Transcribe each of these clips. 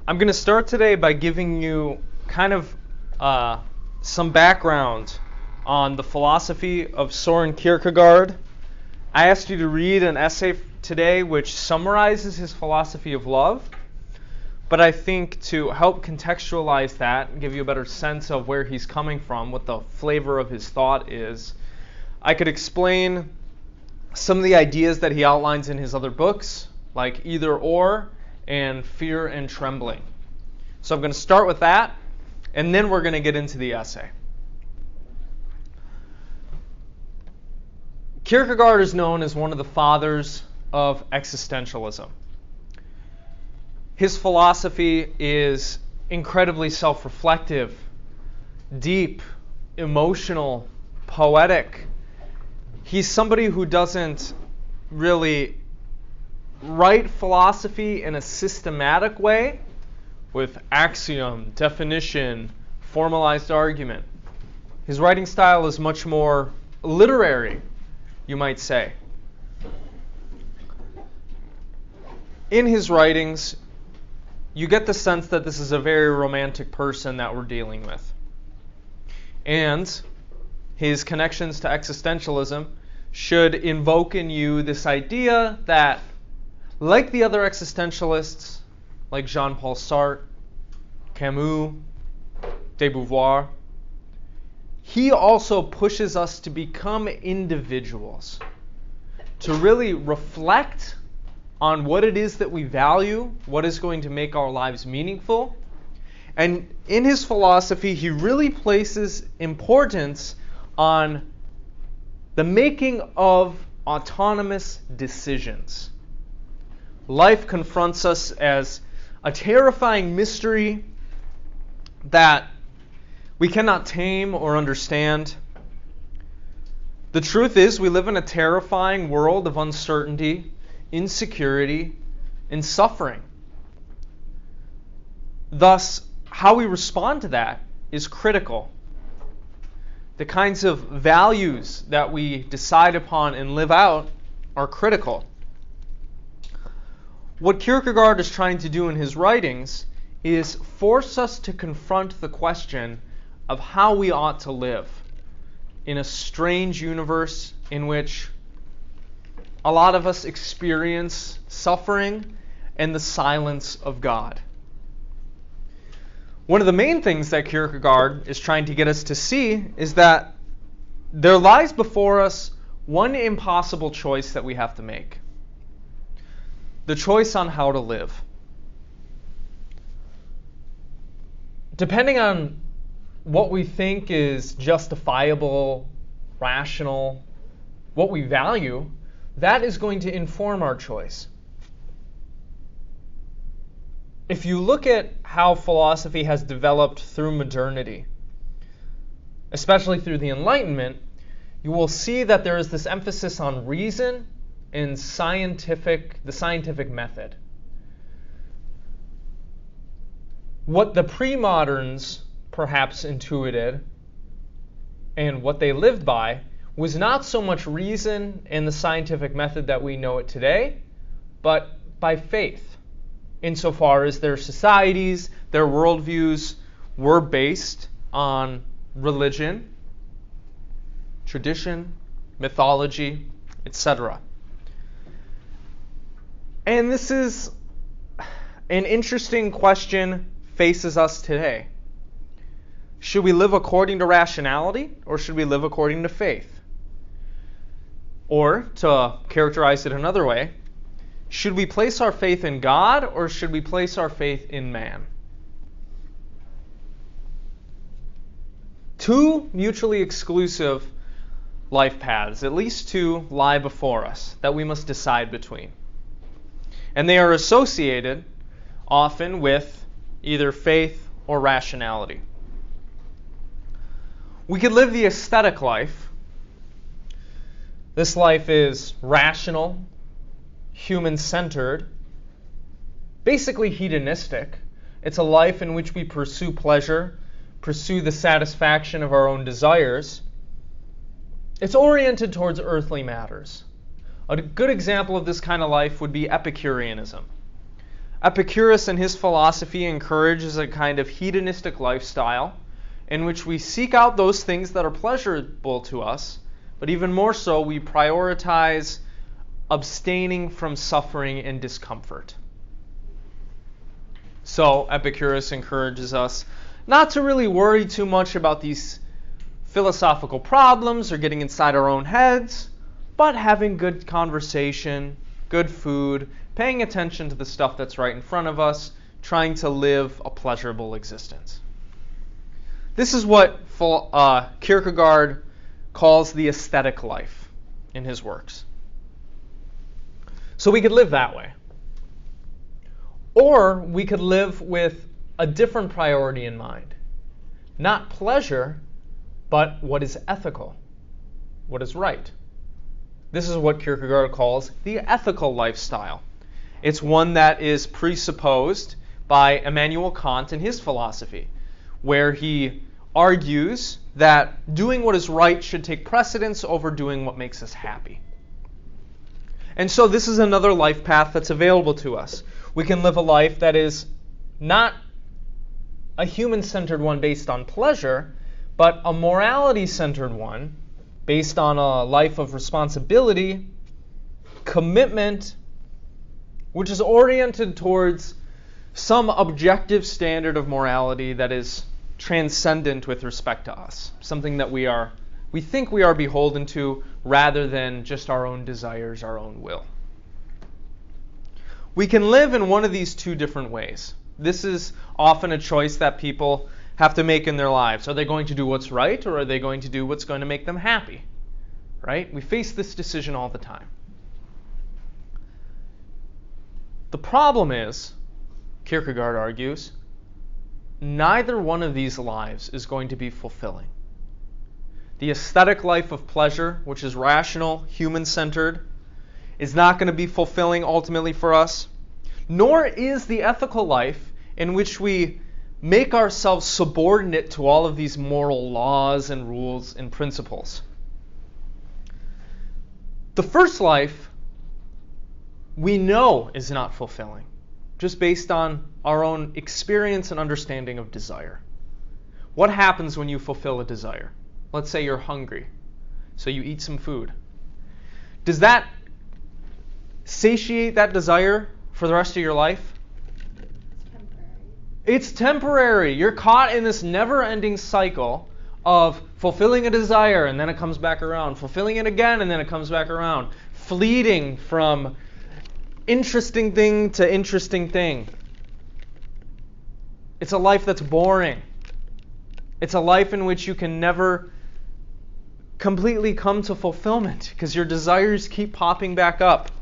I'm going to start today by giving you kind of some background on the philosophy of Søren Kierkegaard. I asked you to read an essay today which summarizes his philosophy of love, but I think to help contextualize that and give you a better sense of where he's coming from, what the flavor of his thought is, I could explain some of the ideas that he outlines in his other books, like Either Or and Fear and Trembling. So I'm going to start with that, and then we're going to get into the essay. Kierkegaard is known as one of the fathers of existentialism. His philosophy is incredibly self-reflective, deep, emotional, poetic. He's somebody who doesn't really write philosophy in a systematic way with axiom, definition, formalized argument. His writing style is much more literary, you might say. In his writings, you get the sense that this is a very romantic person that we're dealing with. And his connections to existentialism should invoke in you this idea that, like the other existentialists, like Jean-Paul Sartre, Camus, de Beauvoir, he also pushes us to become individuals, to really reflect on what it is that we value, what is going to make our lives meaningful. And in his philosophy, he really places importance on the making of autonomous decisions. Life confronts us as a terrifying mystery that we cannot tame or understand. The truth is, we live in a terrifying world of uncertainty, insecurity, and suffering. Thus, how we respond to that is critical. The kinds of values that we decide upon and live out are critical. What Kierkegaard is trying to do in his writings is force us to confront the question of how we ought to live in a strange universe in which a lot of us experience suffering and the silence of God. One of the main things that Kierkegaard is trying to get us to see is that there lies before us one impossible choice that we have to make. The choice on how to live. Depending on what we think is justifiable, rational, what we value, that is going to inform our choice. If you look at how philosophy has developed through modernity, especially through the Enlightenment, you will see that there is this emphasis on reason and the scientific method. What the pre-moderns perhaps intuited and what they lived by was not so much reason and the scientific method that we know it today, but by faith, insofar as their societies, their worldviews were based on religion, tradition, mythology, etc. And this is an interesting question faces us today. Should we live according to rationality, or should we live according to faith? Or, to characterize it another way, should we place our faith in God, or should we place our faith in man? Two mutually exclusive life paths, at least two, lie before us that we must decide between. And they are associated often with either faith or rationality. We could live the aesthetic life. This life is rational, human-centered, basically hedonistic. It's a life in which we pursue pleasure, pursue the satisfaction of our own desires. It's oriented towards earthly matters. A good example of this kind of life would be Epicureanism. Epicurus and his philosophy encourages a kind of hedonistic lifestyle in which we seek out those things that are pleasurable to us, but even more so, we prioritize abstaining from suffering and discomfort. So Epicurus encourages us not to really worry too much about these philosophical problems or getting inside our own heads, but having good conversation, good food, paying attention to the stuff that's right in front of us, trying to live a pleasurable existence. This is what Kierkegaard calls the aesthetic life in his works. So we could live that way. Or we could live with a different priority in mind. Not pleasure, but what is ethical, what is right. This is what Kierkegaard calls the ethical lifestyle. It's one that is presupposed by Immanuel Kant in his philosophy, where he argues that doing what is right should take precedence over doing what makes us happy. And so this is another life path that's available to us. We can live a life that is not a human-centered one based on pleasure, but a morality-centered one based on a life of responsibility, commitment, which is oriented towards some objective standard of morality that is transcendent with respect to us, something that we think we are beholden to rather than just our own desires, our own will. We can live in one of these two different ways. This is often a choice that people have to make in their lives. Are they going to do what's right, or are they going to do what's going to make them happy? Right? We face this decision all the time. The problem is, Kierkegaard argues, neither one of these lives is going to be fulfilling. The aesthetic life of pleasure, which is rational, human-centered, is not going to be fulfilling ultimately for us, nor is the ethical life in which we make ourselves subordinate to all of these moral laws and rules and principles. The first life we know is not fulfilling, just based on our own experience and understanding of desire. What happens when you fulfill a desire? Let's say you're hungry, so you eat some food. Does that satiate that desire for the rest of your life? It's temporary. You're caught in this never-ending cycle of fulfilling a desire and then it comes back around, fulfilling it again and then it comes back around, fleeting from interesting thing to interesting thing. It's a life that's boring. It's a life in which you can never completely come to fulfillment because your desires keep popping back up.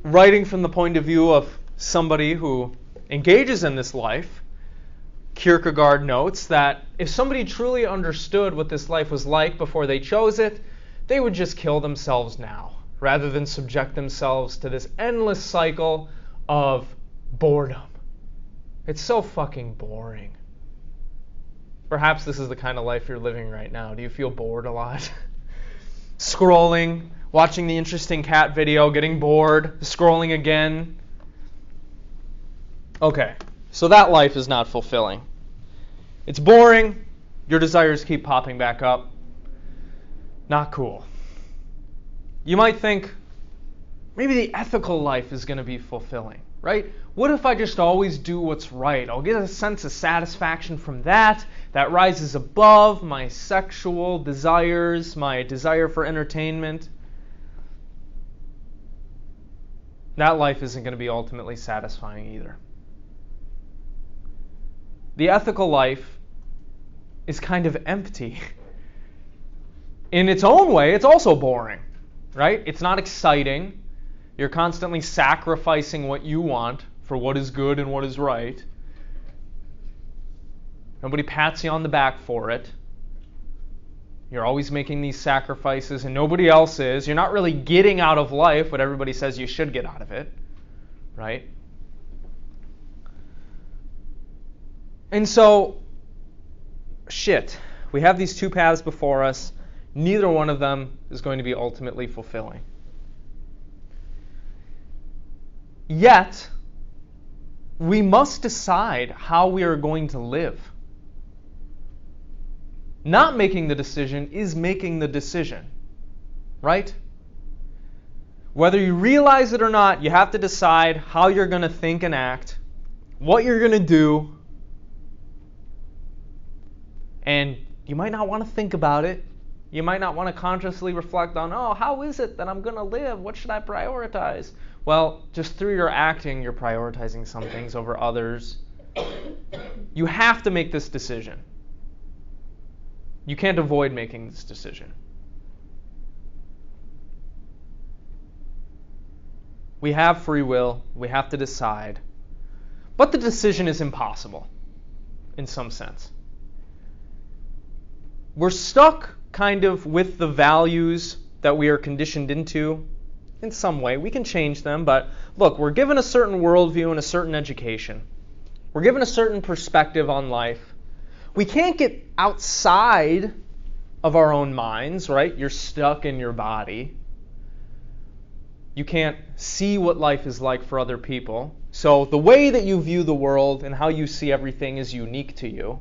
Writing from the point of view of somebody who engages in this life, Kierkegaard notes that if somebody truly understood what this life was like before they chose it, they would just kill themselves now, rather than subject themselves to this endless cycle of boredom. It's so fucking boring. Perhaps this is the kind of life you're living right now. Do you feel bored a lot? Scrolling, watching the interesting cat video, getting bored, scrolling again. Okay, so that life is not fulfilling. It's boring. Your desires keep popping back up. Not cool. You might think, maybe the ethical life is going to be fulfilling, right? What if I just always do what's right? I'll get a sense of satisfaction from that. That rises above my sexual desires, my desire for entertainment. That life isn't going to be ultimately satisfying either. The ethical life is kind of empty. In its own way, it's also boring, right? It's not exciting. You're constantly sacrificing what you want for what is good and what is right. Nobody pats you on the back for it. You're always making these sacrifices and nobody else is. You're not really getting out of life what everybody says you should get out of it, right? And so, we have these two paths before us. Neither one of them is going to be ultimately fulfilling. Yet, we must decide how we are going to live. Not making the decision is making the decision, right? Whether you realize it or not, you have to decide how you're going to think and act, what you're going to do, and you might not want to think about it. You might not want to consciously reflect on, how is it that I'm going to live? What should I prioritize? Well, just through your acting, you're prioritizing some things over others. You have to make this decision. You can't avoid making this decision. We have free will. We have to decide. But the decision is impossible in some sense. We're stuck kind of with the values that we are conditioned into in some way. We can change them, but look, we're given a certain worldview and a certain education. We're given a certain perspective on life. We can't get outside of our own minds, right? You're stuck in your body. You can't see what life is like for other people. So the way that you view the world and how you see everything is unique to you.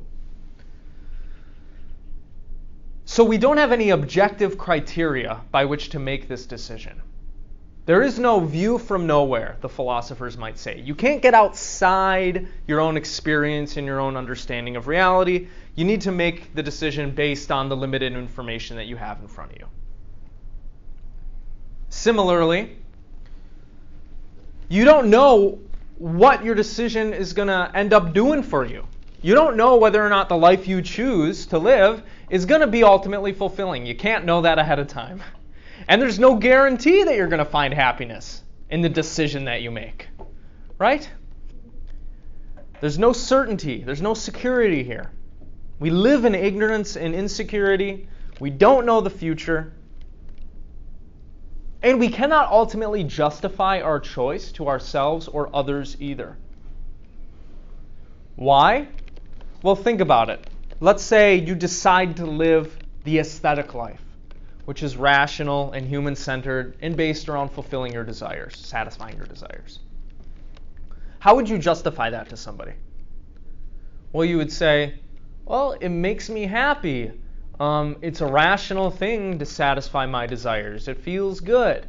So we don't have any objective criteria by which to make this decision. There is no view from nowhere, the philosophers might say. You can't get outside your own experience and your own understanding of reality. You need to make the decision based on the limited information that you have in front of you. Similarly, you don't know what your decision is going to end up doing for you. You don't know whether or not the life you choose to live is going to be ultimately fulfilling. You can't know that ahead of time. And there's no guarantee that you're going to find happiness in the decision that you make. Right? There's no certainty. There's no security here. We live in ignorance and insecurity. We don't know the future. And we cannot ultimately justify our choice to ourselves or others either. Why? Well, think about it. Let's say you decide to live the aesthetic life, which is rational and human-centered and based around fulfilling your desires, satisfying your desires. How would you justify that to somebody? Well, you would say, well, it makes me happy. It's a rational thing to satisfy my desires. It feels good.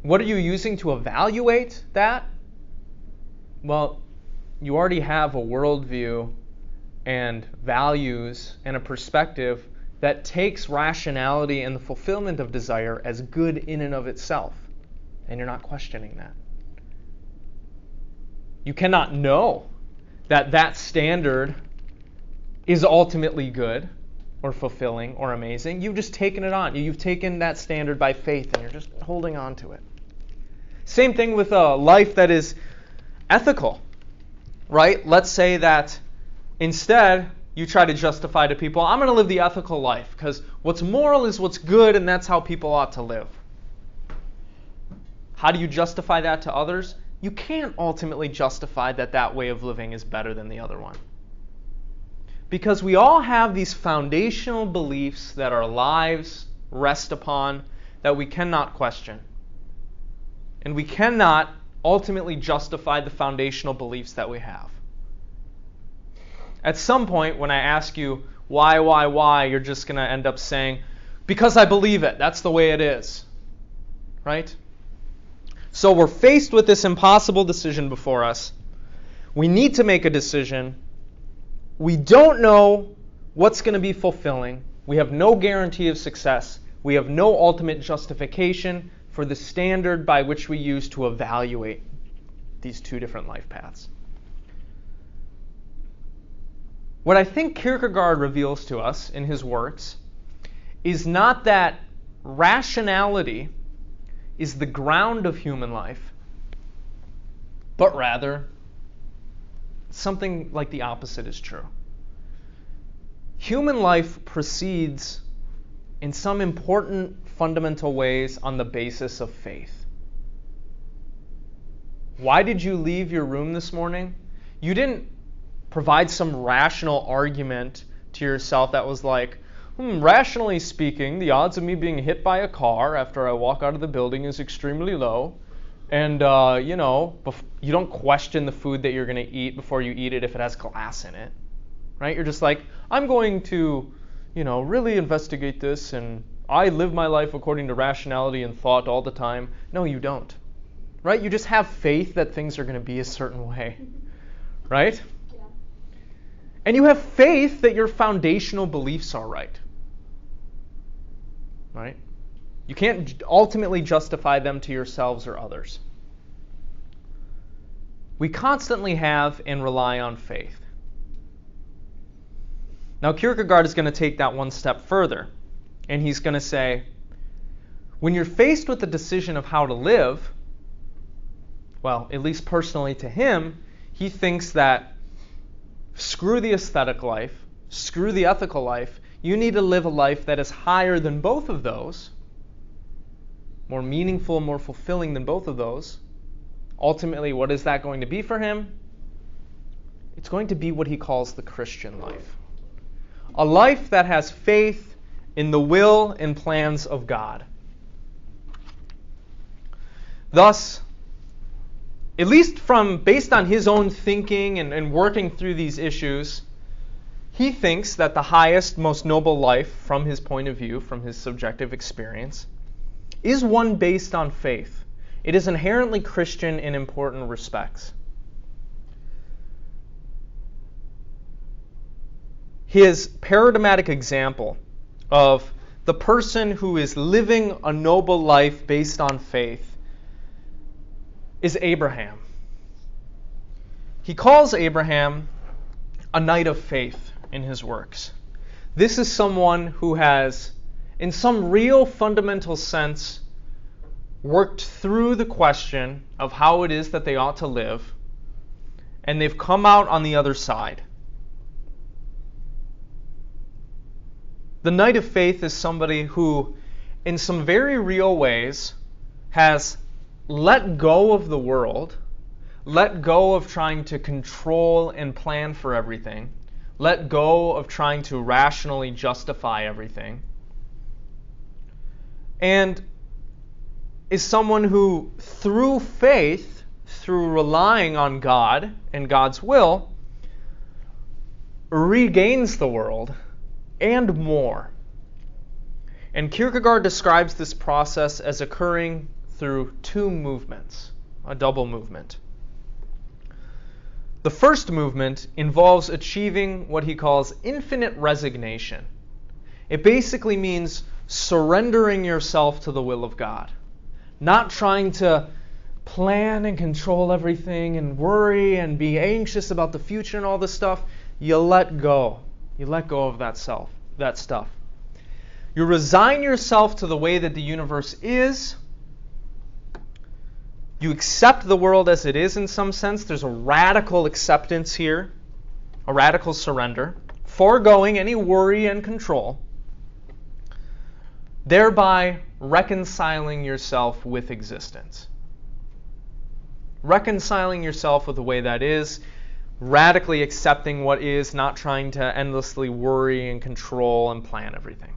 What are you using to evaluate that? Well, you already have a worldview and values and a perspective that takes rationality and the fulfillment of desire as good in and of itself. And you're not questioning that. You cannot know that that standard is ultimately good or fulfilling or amazing. You've just taken it on. You've taken that standard by faith and you're just holding on to it. Same thing with a life that is ethical, right? Let's say that instead you try to justify to people, I'm going to live the ethical life because what's moral is what's good and that's how people ought to live. How do you justify that to others? You can't ultimately justify that that way of living is better than the other one. Because we all have these foundational beliefs that our lives rest upon that we cannot question. And we cannot ultimately justify the foundational beliefs that we have. At some point, when I ask you why, you're just going to end up saying, because I believe it. That's the way it is. Right? So we're faced with this impossible decision before us. We need to make a decision. We don't know what's going to be fulfilling. We have no guarantee of success. We have no ultimate justification for the standard by which we use to evaluate these two different life paths. What I think Kierkegaard reveals to us in his works is not that rationality is the ground of human life, but rather something like the opposite is true. Human life proceeds in some important fundamental ways on the basis of faith. Why did you leave your room this morning? You didn't provide some rational argument to yourself that was like, rationally speaking, the odds of me being hit by a car after I walk out of the building is extremely low. And, you don't question the food that you're going to eat before you eat it if it has glass in it, right? You're just like, I'm going to, really investigate this, and I live my life according to rationality and thought all the time. No, you don't, right? You just have faith that things are going to be a certain way, right? Yeah. And you have faith that your foundational beliefs are right, right? You can't ultimately justify them to yourselves or others. We constantly have and rely on faith. Now, Kierkegaard is going to take that one step further, and he's going to say, when you're faced with the decision of how to live, well, at least personally to him, he thinks that screw the aesthetic life, screw the ethical life, you need to live a life that is higher than both of those, more meaningful, more fulfilling than both of those. Ultimately, what is that going to be for him? It's going to be what he calls the Christian life. A life that has faith in the will and plans of God. Thus, at least based on his own thinking and working through these issues, he thinks that the highest, most noble life from his point of view, from his subjective experience, is one based on faith. It is inherently Christian in important respects. His paradigmatic example of the person who is living a noble life based on faith is Abraham. He calls Abraham a knight of faith in his works. This is someone who has, in some real fundamental sense, worked through the question of how it is that they ought to live, and they've come out on the other side. The knight of faith is somebody who, in some very real ways, has let go of the world, let go of trying to control and plan for everything, let go of trying to rationally justify everything, and is someone who, through faith, through relying on God and God's will, regains the world and more. And Kierkegaard describes this process as occurring through two movements, a double movement. The first movement involves achieving what he calls infinite resignation. It basically means surrendering yourself to the will of God. Not trying to plan and control everything and worry and be anxious about the future and all this stuff. You let go. You let go of that stuff. You resign yourself to the way that the universe is. You accept the world as it is in some sense. There's a radical acceptance here, a radical surrender, foregoing any worry and control, thereby reconciling yourself with existence. Reconciling yourself with the way that is, radically accepting what is, not trying to endlessly worry and control and plan everything.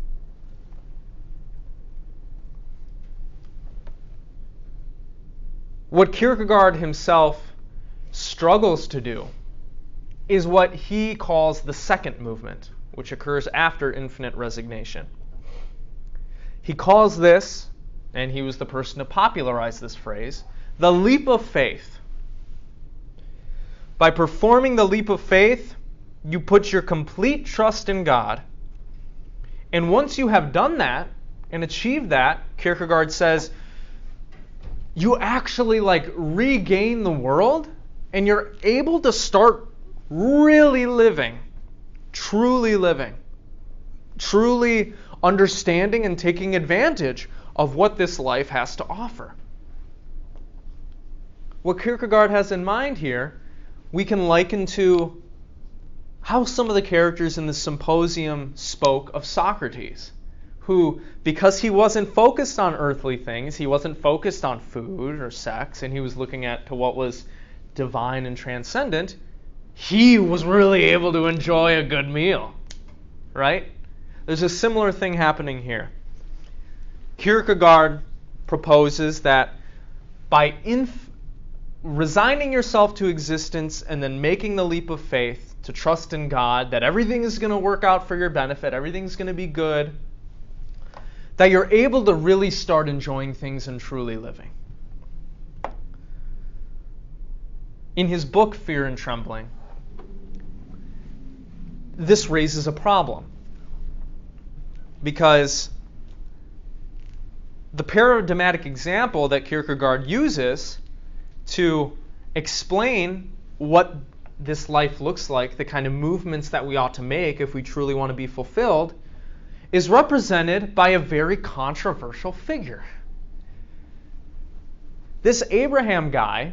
What Kierkegaard himself struggles to do is what he calls the second movement, which occurs after infinite resignation. He calls this, and he was the person to popularize this phrase, the leap of faith. By performing the leap of faith, you put your complete trust in God. And once you have done that and achieved that, Kierkegaard says, you actually regain the world, and you're able to start really living, truly understanding and taking advantage of what this life has to offer. What Kierkegaard has in mind here, we can liken to how some of the characters in the Symposium spoke of Socrates, who, because he wasn't focused on earthly things, he wasn't focused on food or sex, and he was looking to what was divine and transcendent, he was really able to enjoy a good meal, right? There's a similar thing happening here. Kierkegaard proposes that by resigning yourself to existence and then making the leap of faith to trust in God, that everything is going to work out for your benefit, everything's going to be good, that you're able to really start enjoying things and truly living. In his book, Fear and Trembling, this raises a problem. Because the paradigmatic example that Kierkegaard uses to explain what this life looks like, the kind of movements that we ought to make if we truly want to be fulfilled, is represented by a very controversial figure. This Abraham guy,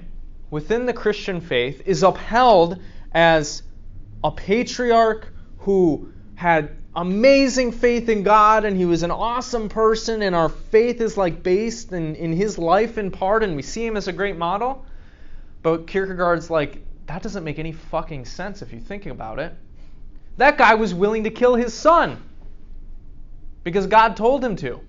within the Christian faith, is upheld as a patriarch who had amazing faith in God, and he was an awesome person, and our faith is like based in his life in part, and we see him as a great model. But Kierkegaard's like, that doesn't make any fucking sense if you think about it. That guy was willing to kill his son because God told him to.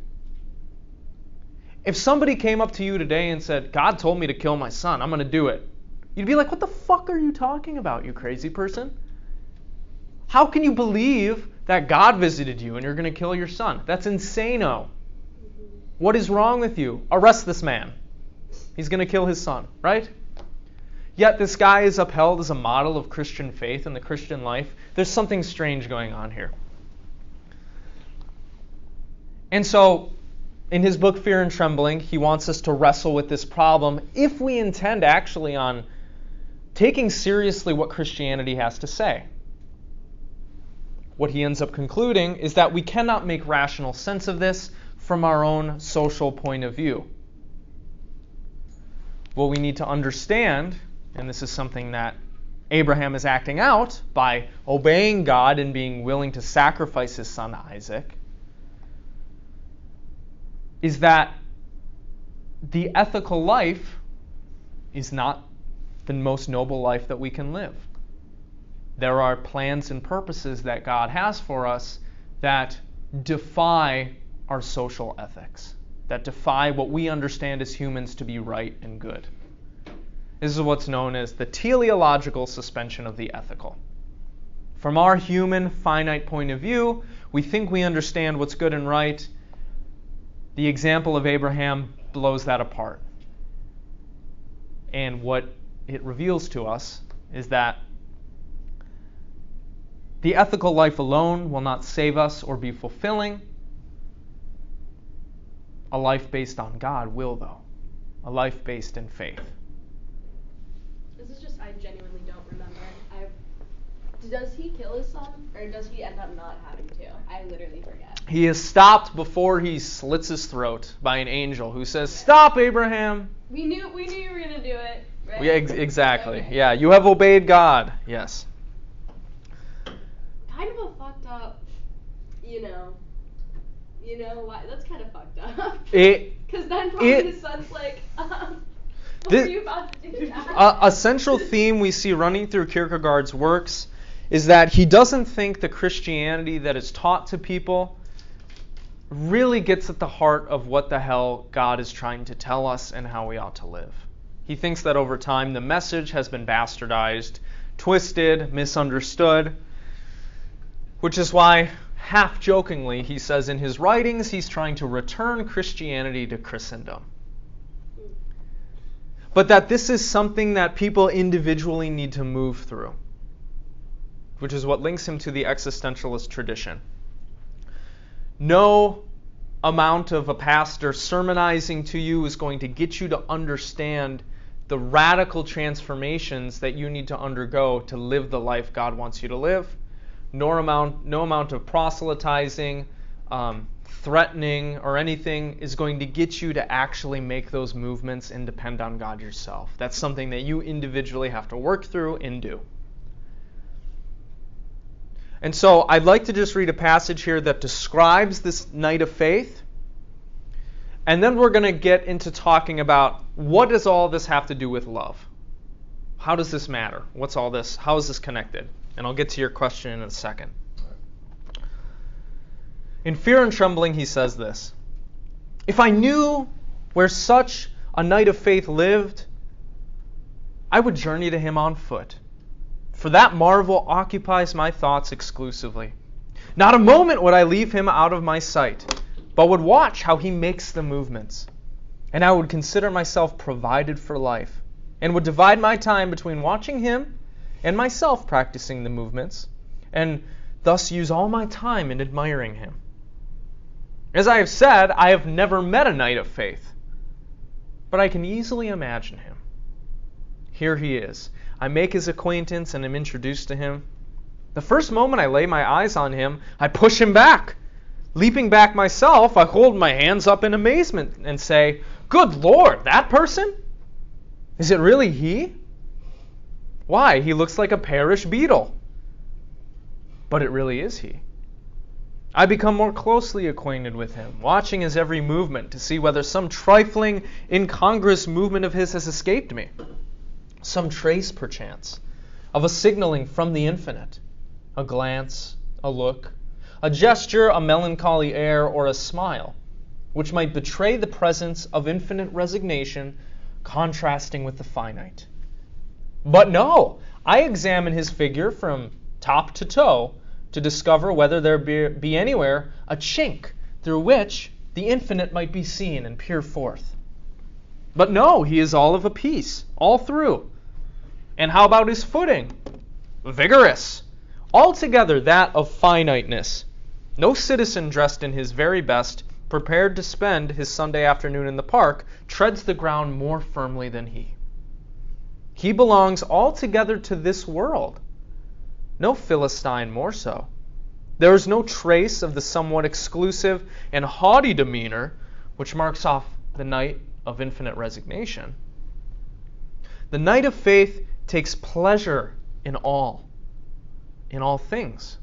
If somebody came up to you today and said, God told me to kill my son, I'm going to do it, you'd be like, what the fuck are you talking about, you crazy person? How can you believe that God visited you and you're going to kill your son? That's insano. What is wrong with you? Arrest this man. He's going to kill his son, right? Yet this guy is upheld as a model of Christian faith and the Christian life. There's something strange going on here. And so, in his book, Fear and Trembling, he wants us to wrestle with this problem if we intend actually on taking seriously what Christianity has to say. What he ends up concluding is that we cannot make rational sense of this from our own social point of view. What we need to understand, and this is something that Abraham is acting out by obeying God and being willing to sacrifice his son Isaac, is that the ethical life is not the most noble life that we can live. There are plans and purposes that God has for us that defy our social ethics, that defy what we understand as humans to be right and good. This is what's known as the teleological suspension of the ethical. From our human, finite point of view, we think we understand what's good and right. The example of Abraham blows that apart. And what it reveals to us is that the ethical life alone will not save us or be fulfilling. A life based on God will, though. A life based in faith. This is just, I genuinely don't remember. Does he kill his son, or does he end up not having to? I literally forget. He is stopped before he slits his throat by an angel who says, "Stop, Abraham." We knew you were going to do it, right? Yeah, exactly. Okay. Yeah, you have obeyed God. Yes. Kind of a fucked up, why? That's kind of fucked up. Because then probably his son's like, what are you about to do now? A central theme we see running through Kierkegaard's works is that he doesn't think the Christianity that is taught to people really gets at the heart of what the hell God is trying to tell us and how we ought to live. He thinks that over time the message has been bastardized, twisted, misunderstood, which is why, half-jokingly, he says in his writings he's trying to return Christianity to Christendom. But that this is something that people individually need to move through, which is what links him to the existentialist tradition. No amount of a pastor sermonizing to you is going to get you to understand the radical transformations that you need to undergo to live the life God wants you to live. No amount of proselytizing, threatening, or anything is going to get you to actually make those movements and depend on God yourself. That's something that you individually have to work through and do. And so I'd like to just read a passage here that describes this night of faith. And then we're going to get into talking about what does all this have to do with love? How does this matter? What's all this? How is this connected? And I'll get to your question in a second. In Fear and Trembling, he says this: "If I knew where such a knight of faith lived, I would journey to him on foot. For that marvel occupies my thoughts exclusively. Not a moment would I leave him out of my sight, but would watch how he makes the movements. And I would consider myself provided for life, and would divide my time between watching him and myself practicing the movements, and thus use all my time in admiring him. As I have said, I have never met a knight of faith, but I can easily imagine him. Here he is. I make his acquaintance and am introduced to him. The first moment I lay my eyes on him, I push him back. Leaping back myself, I hold my hands up in amazement and say, 'Good Lord, that person? Is it really he? Why, he looks like a parish beadle.' But it really is he. I become more closely acquainted with him, watching his every movement to see whether some trifling, incongruous movement of his has escaped me. Some trace, perchance, of a signaling from the infinite, a glance, a look, a gesture, a melancholy air, or a smile, which might betray the presence of infinite resignation contrasting with the finite. But no, I examine his figure from top to toe to discover whether there be anywhere a chink through which the infinite might be seen and peer forth. But no, he is all of a piece, all through. And how about his footing? Vigorous, altogether that of finiteness. No citizen dressed in his very best, prepared to spend his Sunday afternoon in the park, treads the ground more firmly than he. He belongs altogether to this world. No Philistine more so. There is no trace of the somewhat exclusive and haughty demeanor which marks off the knight of infinite resignation. The knight of faith takes pleasure in all things,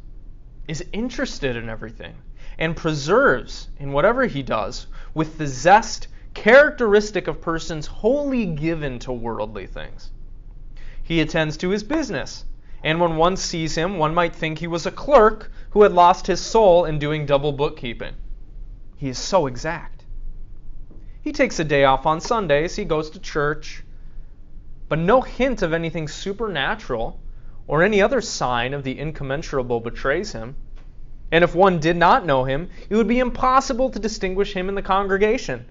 is interested in everything, and preserves in whatever he does with the zest characteristic of persons wholly given to worldly things. He attends to his business, and when one sees him, one might think he was a clerk who had lost his soul in doing double bookkeeping. He is so exact. He takes a day off on Sundays, he goes to church, but no hint of anything supernatural or any other sign of the incommensurable betrays him. And if one did not know him, it would be impossible to distinguish him in the congregation,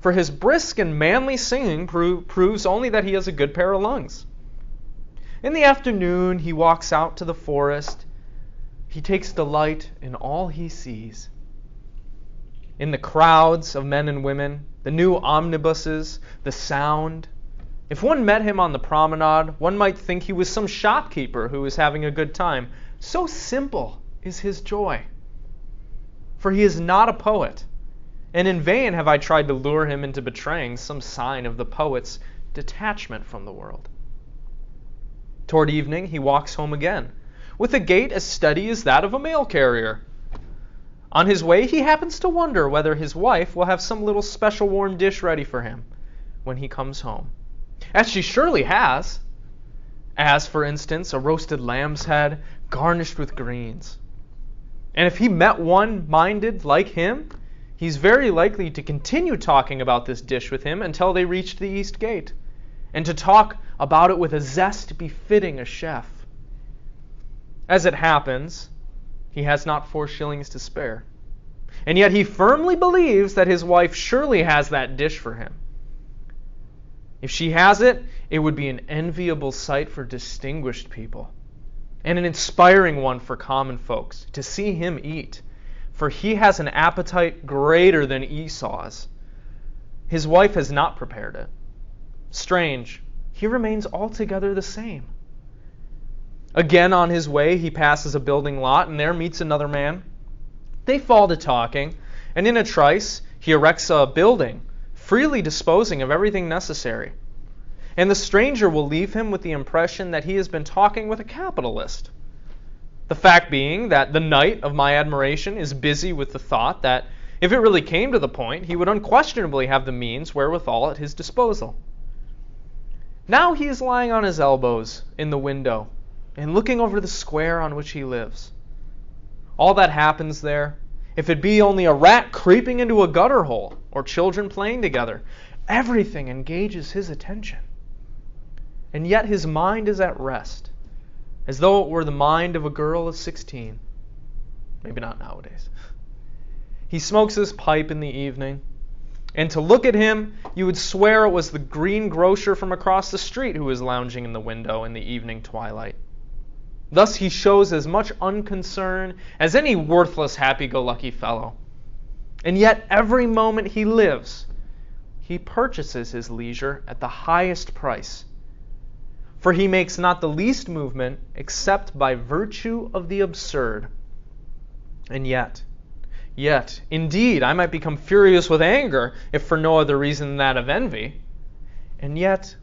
for his brisk and manly singing proves only that he has a good pair of lungs. In the afternoon, he walks out to the forest. He takes delight in all he sees. In the crowds of men and women, the new omnibuses, the sound. If one met him on the promenade, one might think he was some shopkeeper who was having a good time. So simple is his joy. For he is not a poet, and in vain have I tried to lure him into betraying some sign of the poet's detachment from the world. Toward evening, he walks home again, with a gait as steady as that of a mail carrier. On his way, he happens to wonder whether his wife will have some little special warm dish ready for him when he comes home, as she surely has, as, for instance, a roasted lamb's head garnished with greens. And if he met one minded like him, he's very likely to continue talking about this dish with him until they reached the east gate, and to talk about it with a zest befitting a chef. As it happens, he has not 4 shillings to spare, and yet he firmly believes that his wife surely has that dish for him. If she has it, it would be an enviable sight for distinguished people, and an inspiring one for common folks, to see him eat, for he has an appetite greater than Esau's. His wife has not prepared it. Strange, he remains altogether the same. Again on his way, he passes a building lot, and there meets another man. They fall to talking, and in a trice he erects a building, freely disposing of everything necessary. And the stranger will leave him with the impression that he has been talking with a capitalist. The fact being that the knight of my admiration is busy with the thought that, if it really came to the point, he would unquestionably have the means wherewithal at his disposal. Now he is lying on his elbows in the window and looking over the square on which he lives. All that happens there if it be only a rat creeping into a gutter hole or children playing together, everything engages his attention. And yet his mind is at rest, as though it were the mind of a girl of 16. Maybe not nowadays. He smokes his pipe in the evening, and to look at him, you would swear it was the green grocer from across the street who was lounging in the window in the evening twilight. Thus he shows as much unconcern as any worthless happy-go-lucky fellow. And yet every moment he lives, he purchases his leisure at the highest price. For he makes not the least movement except by virtue of the absurd. And yet, indeed, I might become furious with anger, if for no other reason than that of envy. And yet,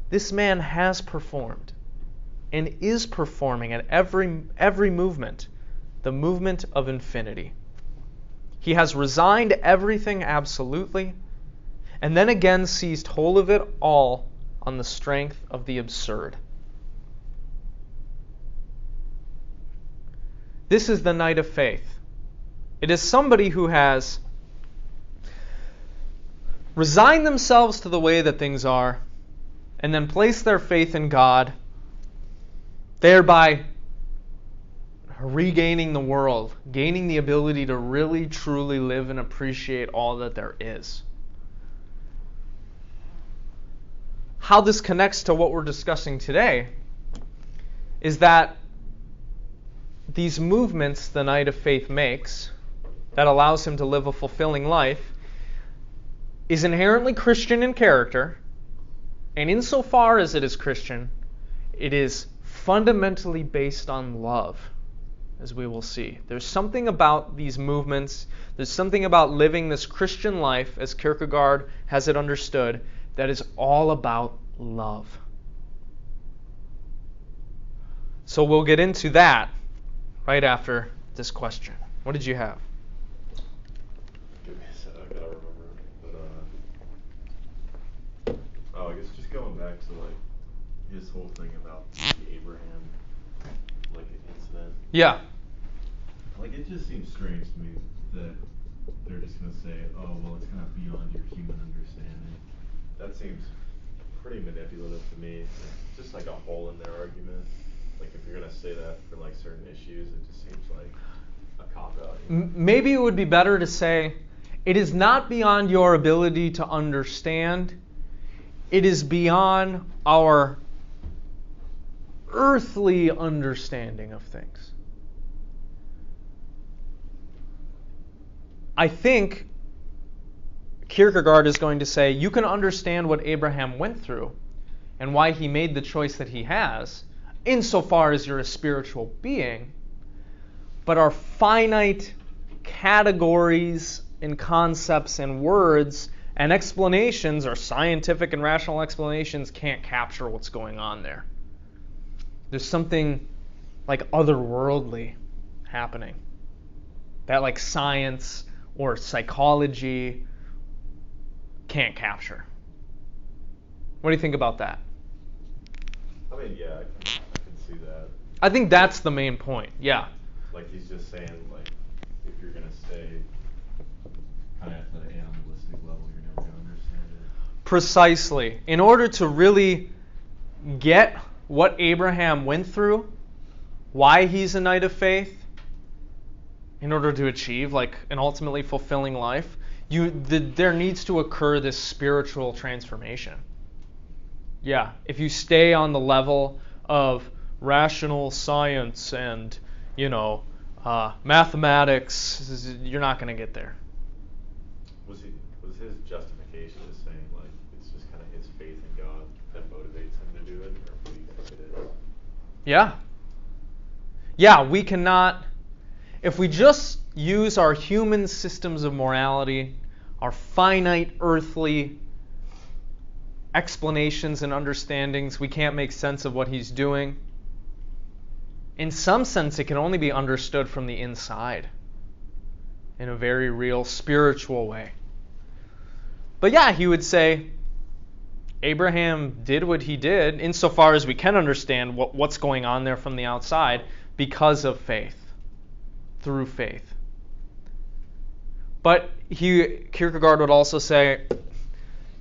this man has performed, and is performing at every movement, the movement of infinity. He has resigned everything absolutely, and then again seized hold of it all on the strength of the absurd. This is the knight of faith. It is somebody who has resigned themselves to the way that things are, and then placed their faith in God, thereby regaining the world, gaining the ability to really, truly live and appreciate all that there is. How this connects to what we're discussing today is that these movements the knight of faith makes that allows him to live a fulfilling life is inherently Christian in character, and insofar as it is Christian, it is fundamentally based on love, as we will see. There's something about these movements, there's something about living this Christian life, as Kierkegaard has it understood, that is all about love. So we'll get into that right after this question. What did you have? Give me a sec, I gotta remember. But I guess just going back to like his whole thing about the Abraham like incident. Yeah. Like it just seems strange to me that they're just gonna say, oh well, it's kind of beyond your human understanding. That seems pretty manipulative to me. It's just like a hole in their argument. Like if you're gonna say that for like certain issues, it just seems like a cop-out. Maybe it would be better to say, it is not beyond your ability to understand. It is beyond our earthly understanding of things. I think Kierkegaard is going to say, you can understand what Abraham went through and why he made the choice that he has, insofar as you're a spiritual being, but our finite categories and concepts and words and explanations, or scientific and rational explanations, can't capture what's going on there. There's something like otherworldly happening that like science or psychology can't capture. What do you think about that? I mean, yeah, I can see that. I think that's the main point, yeah. Like he's just saying, like, if you're gonna stay kind of at the animalistic level, you're never gonna understand it. Precisely. In order to really get what Abraham went through, why he's a knight of faith, in order to achieve like an ultimately fulfilling life, there needs to occur this spiritual transformation. Yeah, if you stay on the level of rational science and, mathematics, you're not going to get there. Was his justification just saying like it's just kind of his faith in God that motivates him to do it, or what do you think it is? Yeah, we cannot. If we just use our human systems of morality, our finite earthly explanations and understandings, we can't make sense of what he's doing. In some sense, it can only be understood from the inside, in a very real spiritual way. But yeah, he would say Abraham did what he did, insofar as we can understand what's going on there from the outside, because of faith, through faith. But Kierkegaard would also say,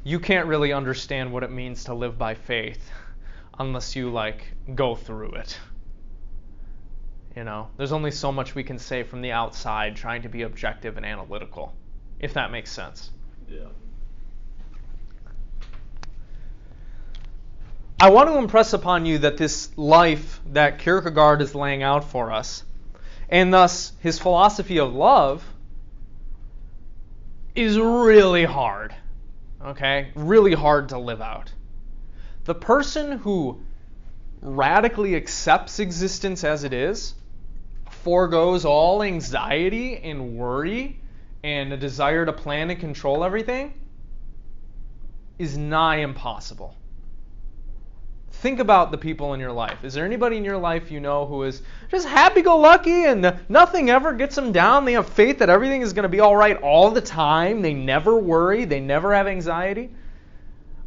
you can't really understand what it means to live by faith unless you go through it. There's only so much we can say from the outside trying to be objective and analytical, if that makes sense. Yeah. I want to impress upon you that this life that Kierkegaard is laying out for us, and thus his philosophy of love, is really hard. Okay? Really hard to live out. The person who radically accepts existence as it is, forgoes all anxiety and worry and a desire to plan and control everything, is nigh impossible. Think about the people in your life. Is there anybody in your life you know who is just happy-go-lucky and nothing ever gets them down? They have faith that everything is going to be all right all the time. They never worry. They never have anxiety.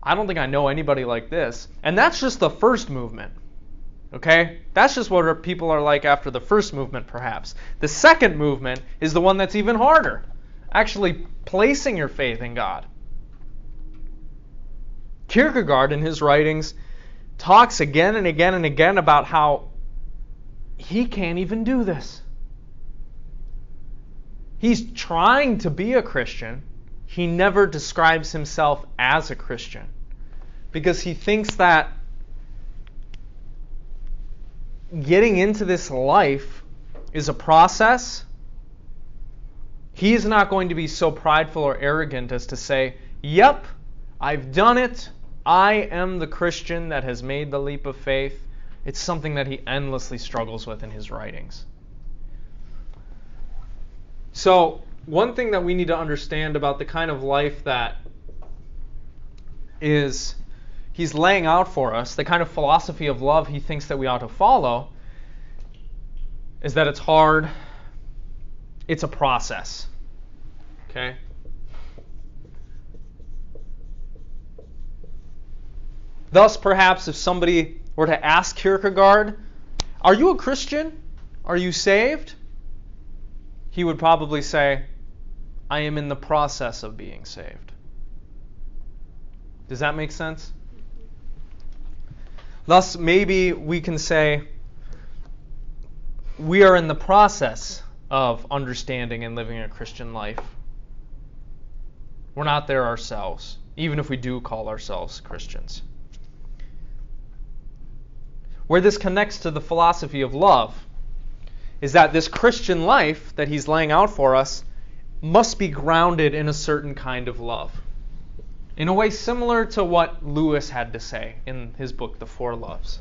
I don't think I know anybody like this. And that's just the first movement. Okay? That's just what people are like after the first movement, perhaps. The second movement is the one that's even harder. Actually placing your faith in God. Kierkegaard, in his writings, talks again and again and again about how he can't even do this. He's trying to be a Christian. He never describes himself as a Christian because he thinks that getting into this life is a process. He is not going to be so prideful or arrogant as to say, yep, I've done it. I am the Christian that has made the leap of faith. It's something that he endlessly struggles with in his writings. So, one thing that we need to understand about the kind of life that he's laying out for us, the kind of philosophy of love he thinks that we ought to follow, is that it's hard. It's a process. Okay? Thus, perhaps if somebody were to ask Kierkegaard, are you a Christian? Are you saved? He would probably say, I am in the process of being saved. Does that make sense? Thus, maybe we can say, we are in the process of understanding and living a Christian life. We're not there ourselves, even if we do call ourselves Christians. Where this connects to the philosophy of love is that this Christian life that he's laying out for us must be grounded in a certain kind of love. In a way similar to what Lewis had to say in his book, The Four Loves.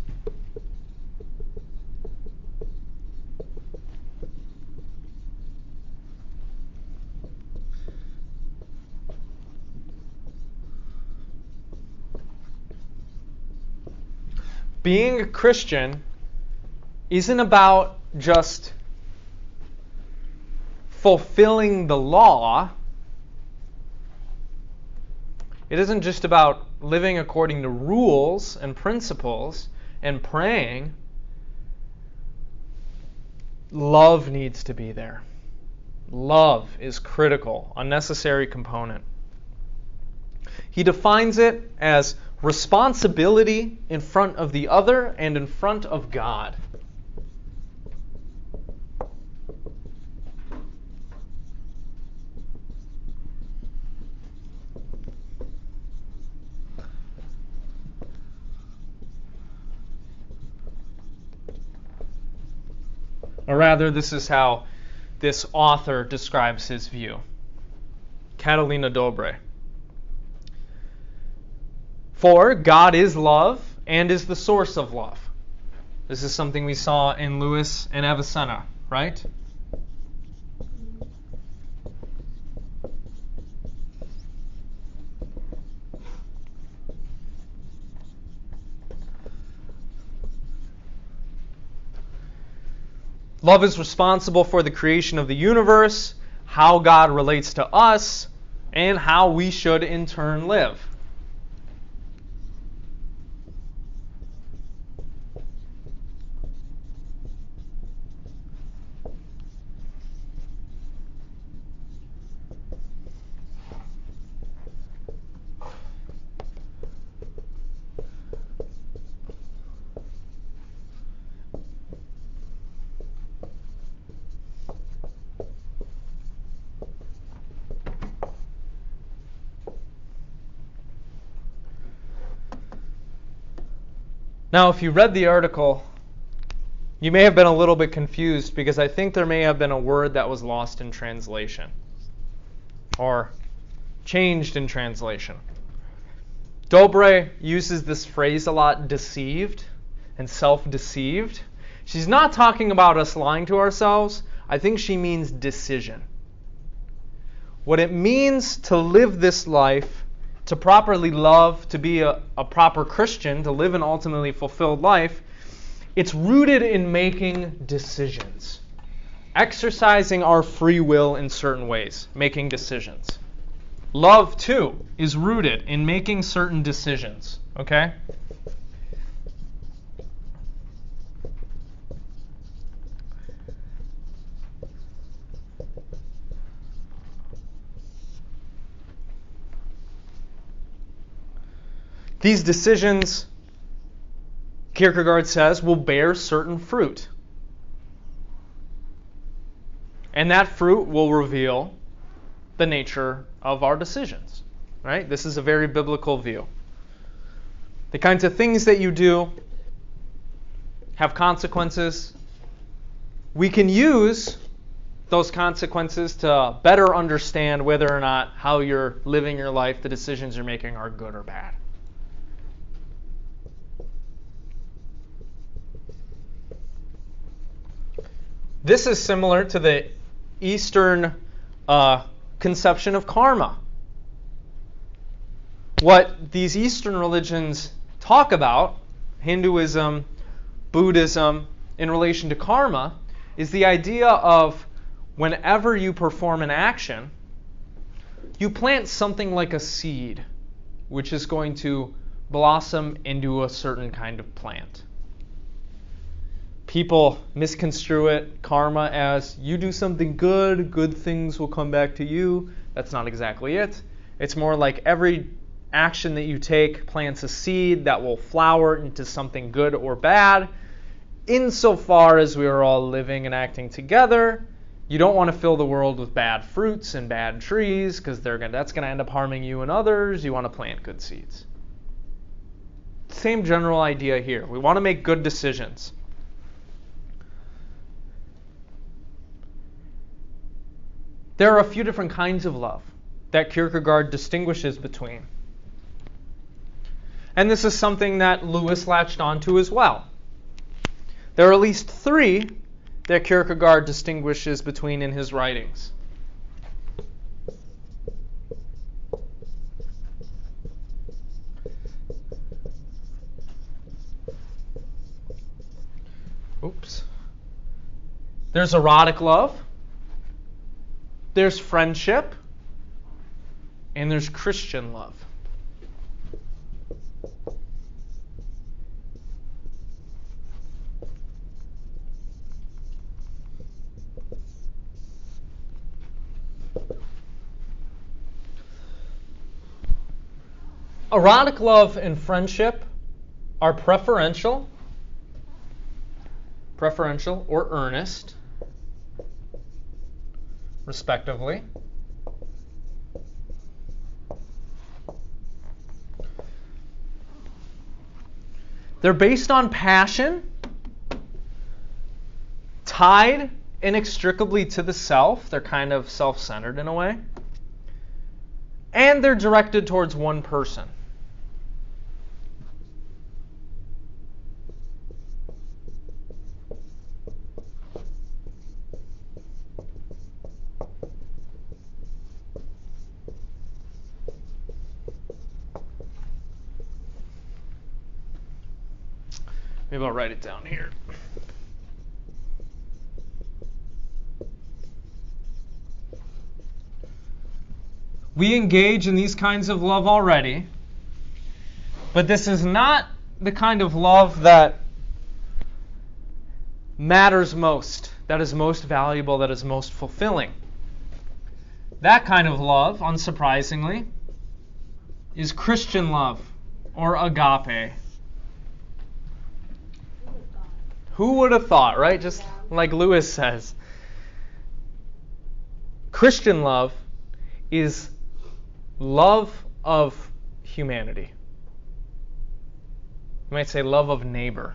Being a Christian isn't about just fulfilling the law. It isn't just about living according to rules and principles and praying. Love needs to be there. Love is critical, a necessary component. He defines it as responsibility in front of the other and in front of God. Or rather, this is how this author describes his view. Catalina Dobre. For God is love and is the source of love. This is something we saw in Lewis and Avicenna, right? Love is responsible for the creation of the universe, how God relates to us, and how we should in turn live. Now, if you read the article, you may have been a little bit confused because I think there may have been a word that was lost in translation or changed in translation. Dobre uses this phrase a lot, deceived and self-deceived. She's not talking about us lying to ourselves. I think she means decision. What it means to live this life, to properly love, to be a proper Christian, to live an ultimately fulfilled life, it's rooted in making decisions. Exercising our free will in certain ways, making decisions. Love, too, is rooted in making certain decisions. Okay? These decisions, Kierkegaard says, will bear certain fruit. And that fruit will reveal the nature of our decisions. Right? This is a very biblical view. The kinds of things that you do have consequences. We can use those consequences to better understand whether or not how you're living your life, the decisions you're making, are good or bad. This is similar to the Eastern conception of karma. What these Eastern religions talk about, Hinduism, Buddhism, in relation to karma, is the idea of whenever you perform an action, you plant something like a seed, which is going to blossom into a certain kind of plant. People misconstrue it, karma, as you do something good, good things will come back to you. That's not exactly it. It's more like every action that you take plants a seed that will flower into something good or bad. Insofar as we are all living and acting together, you don't want to fill the world with bad fruits and bad trees because that's going to end up harming you and others. You want to plant good seeds. Same general idea here. We want to make good decisions. There are a few different kinds of love that Kierkegaard distinguishes between. And this is something that Lewis latched onto as well. There are at least three that Kierkegaard distinguishes between in his writings. There's erotic love. There's friendship, and there's Christian love. Erotic love and friendship are preferential or earnest, respectively. They're based on passion, tied inextricably to the self. They're kind of self-centered in a way. And they're directed towards one person. Maybe I'll write it down here. We engage in these kinds of love already, but this is not the kind of love that matters most, that is most valuable, that is most fulfilling. That kind of love, unsurprisingly, is Christian love, or agape. Who would have thought, right? Just like Lewis says. Christian love is love of humanity. You might say love of neighbor.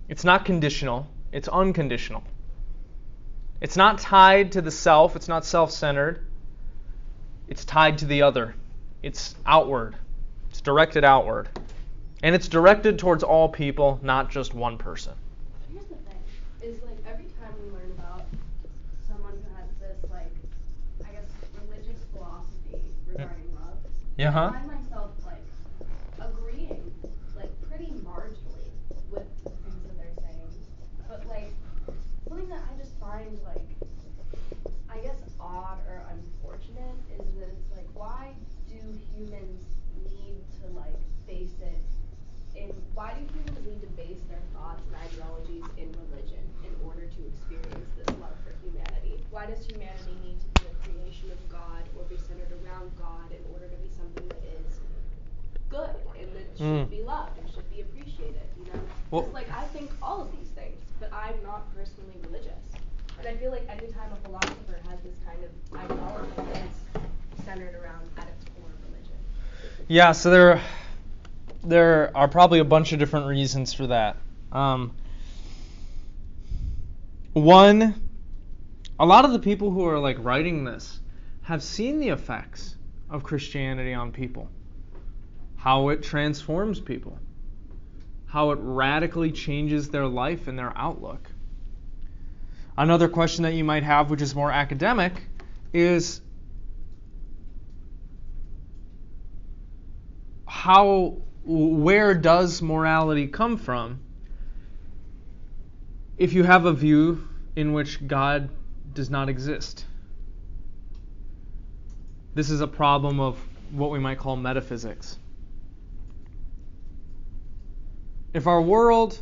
It's not conditional. It's unconditional. It's not tied to the self. It's not self-centered. It's tied to the other. It's outward. It's directed outward. And it's directed towards all people, not just one person. Here's the thing, is like every time we learn about someone who has this like, I guess, religious philosophy regarding love, I find myself like agreeing like pretty marginally with the things that they're saying. But like something that I just find like, I guess, odd or unfortunate is that it's like, why do humans need to like base it in, why do humans need to base their thoughts and ideologies in religion in order to experience this love for humanity? Why does humanity need to be a creation of God or be centered around God in order to be something that is good and that should be loved and should be appreciated, you know? Because like I think all of these things, but I'm not personally religious. And I feel like anytime a philosopher has this kind of ideology that's centered around at its core religion. Yeah, so there are probably a bunch of different reasons for that. One, a lot of the people who are like writing this have seen the effects of Christianity on people, how it transforms people, how it radically changes their life and their outlook. Another question that you might have, which is more academic, is where does morality come from if you have a view in which God does not exist? This is a problem of what we might call metaphysics. If our world,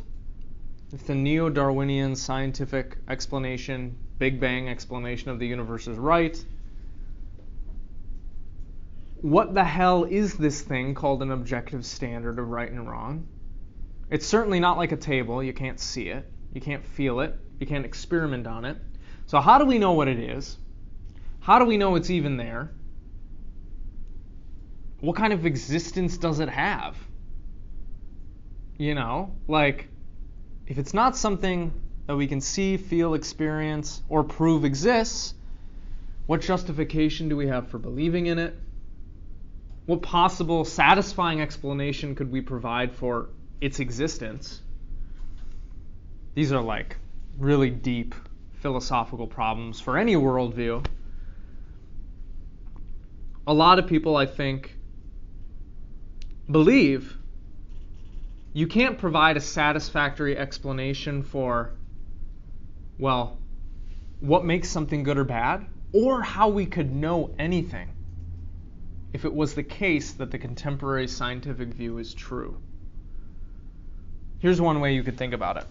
if the neo-Darwinian scientific explanation, Big Bang explanation of the universe is right, what the hell is this thing called an objective standard of right and wrong? It's certainly not like a table. You can't see it. You can't feel it. You can't experiment on it. So how do we know what it is? How do we know it's even there? What kind of existence does it have? You know, like, if it's not something that we can see, feel, experience, or prove exists, what justification do we have for believing in it? What possible satisfying explanation could we provide for its existence? These are like really deep philosophical problems for any worldview. A lot of people, I think, believe you can't provide a satisfactory explanation for, well, what makes something good or bad, or how we could know anything if it was the case that the contemporary scientific view is true. Here's one way you could think about it.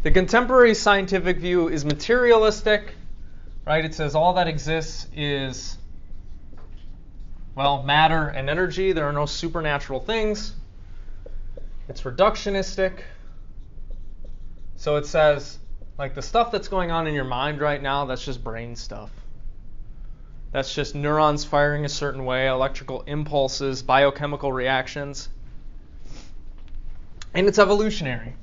The contemporary scientific view is materialistic, right? It says all that exists is, well, matter and energy. There are no supernatural things. It's reductionistic. So it says, like, the stuff that's going on in your mind right now, that's just brain stuff. That's just neurons firing a certain way, electrical impulses, biochemical reactions. And it's evolutionary,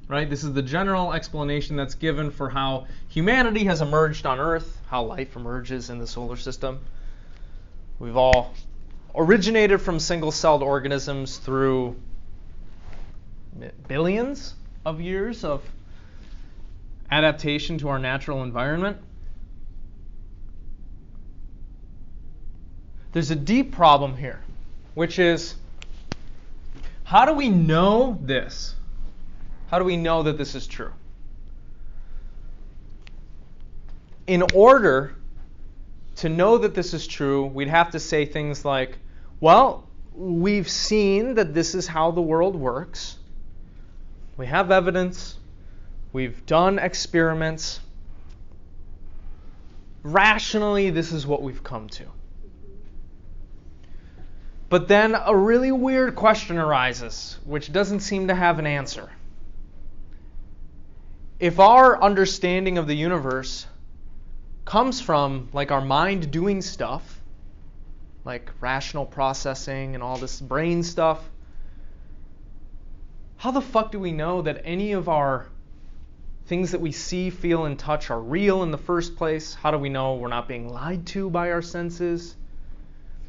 right? This is the general explanation that's given for how humanity has emerged on Earth, how life emerges in the solar system. We've all originated from single-celled organisms through billions of years of adaptation to our natural environment. There's a deep problem here, which is, how do we know this? How do we know that this is true? In order to know that this is true, we'd have to say things like, well, we've seen that this is how the world works. We have evidence. We've done experiments. Rationally, this is what we've come to. But then a really weird question arises, which doesn't seem to have an answer. If our understanding of the universe comes from, like, our mind doing stuff, like rational processing and all this brain stuff. How the fuck do we know that any of our things that we see, feel, and touch are real in the first place? How do we know we're not being lied to by our senses?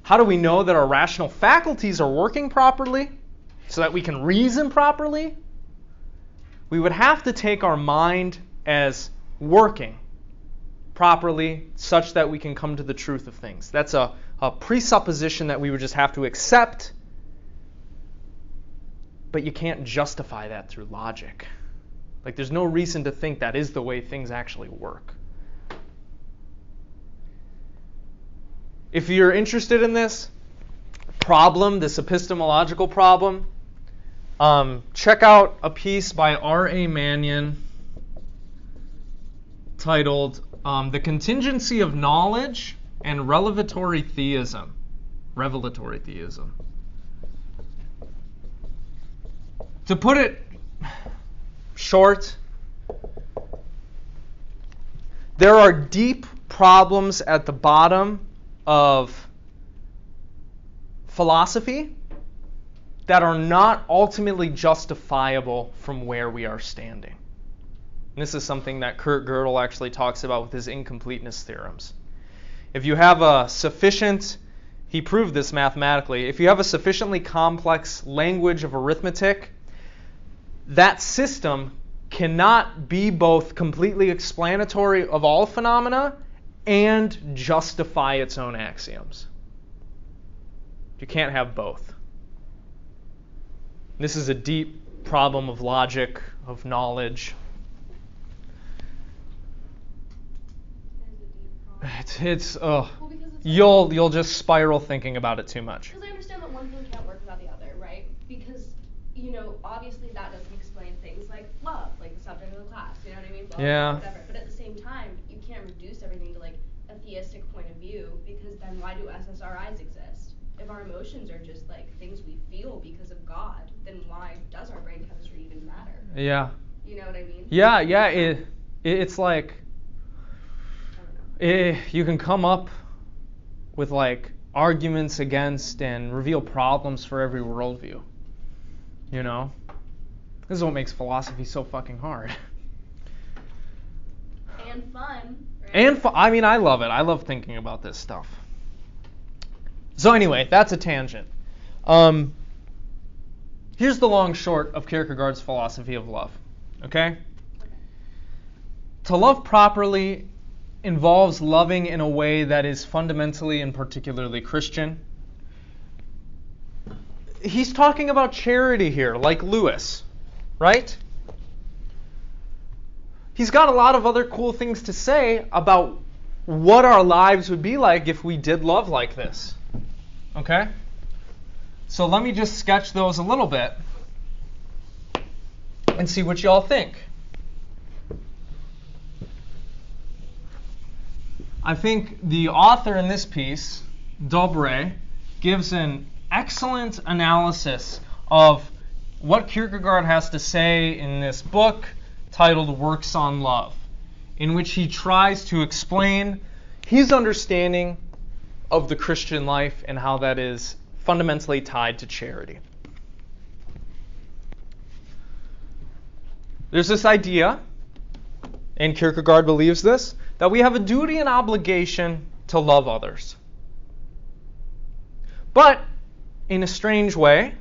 How do we know that our rational faculties are working properly so that we can reason properly? We would have to take our mind as working properly such that we can come to the truth of things. That's a presupposition that we would just have to accept, but you can't justify that through logic. Like, there's no reason to think that is the way things actually work. If you're interested in this problem, this epistemological problem, check out a piece by R.A. Mannion titled The Contingency of Knowledge and Revelatory Theism. Revelatory Theism. To put it short, there are deep problems at the bottom of philosophy that are not ultimately justifiable from where we are standing. And this is something that Kierkegaard actually talks about with his incompleteness theorems. If you have a sufficient, he proved this mathematically, if you have a sufficiently complex language of arithmetic, that system cannot be both completely explanatory of all phenomena and justify its own axioms. You can't have both. This is a deep problem of logic, of knowledge. You'll just spiral thinking about it too much. Because I understand that one thing can't work without the other, right? Because, obviously that doesn't explain things like love, like the subject of the class, you know what I mean? Blah, yeah. Whatever. But at the same time, you can't reduce everything to like a theistic point of view, because then why do SSRIs exist? If our emotions are just like things we feel because of God, then why does our brain chemistry even matter? Yeah. You know what I mean? Yeah. It's like, you can come up with like arguments against and reveal problems for every worldview. This is what makes philosophy so fucking hard. And fun. Right? And I love it. I love thinking about this stuff. So anyway, that's a tangent. Here's the long short of Kierkegaard's philosophy of love. Okay? To love properly involves loving in a way that is fundamentally and particularly Christian. He's talking about charity here, like Lewis, right? He's got a lot of other cool things to say about what our lives would be like if we did love like this. Okay? So let me just sketch those a little bit and see what y'all think. I think the author in this piece, Dobre, gives an excellent analysis of what Kierkegaard has to say in this book titled Works on Love, in which he tries to explain his understanding of the Christian life and how that is fundamentally tied to charity. There's this idea, and Kierkegaard believes this, that we have a duty and obligation to love others. But, in a strange way,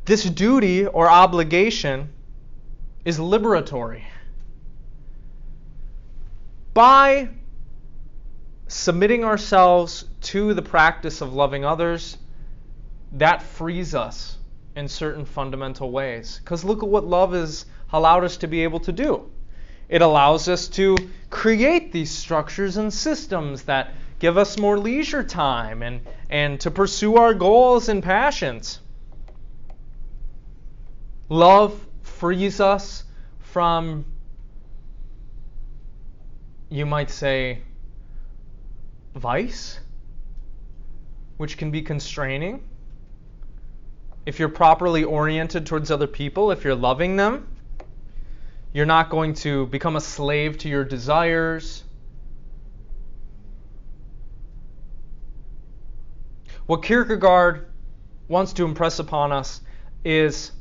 this duty or obligation is liberatory. By submitting ourselves to the practice of loving others, that frees us in certain fundamental ways. Because look at what love has allowed us to be able to do. It allows us to create these structures and systems that give us more leisure time and to pursue our goals and passions. Love frees us from, you might say, vice, which can be constraining. If you're properly oriented towards other people, if you're loving them, you're not going to become a slave to your desires. what Kierkegaard wants to impress upon us is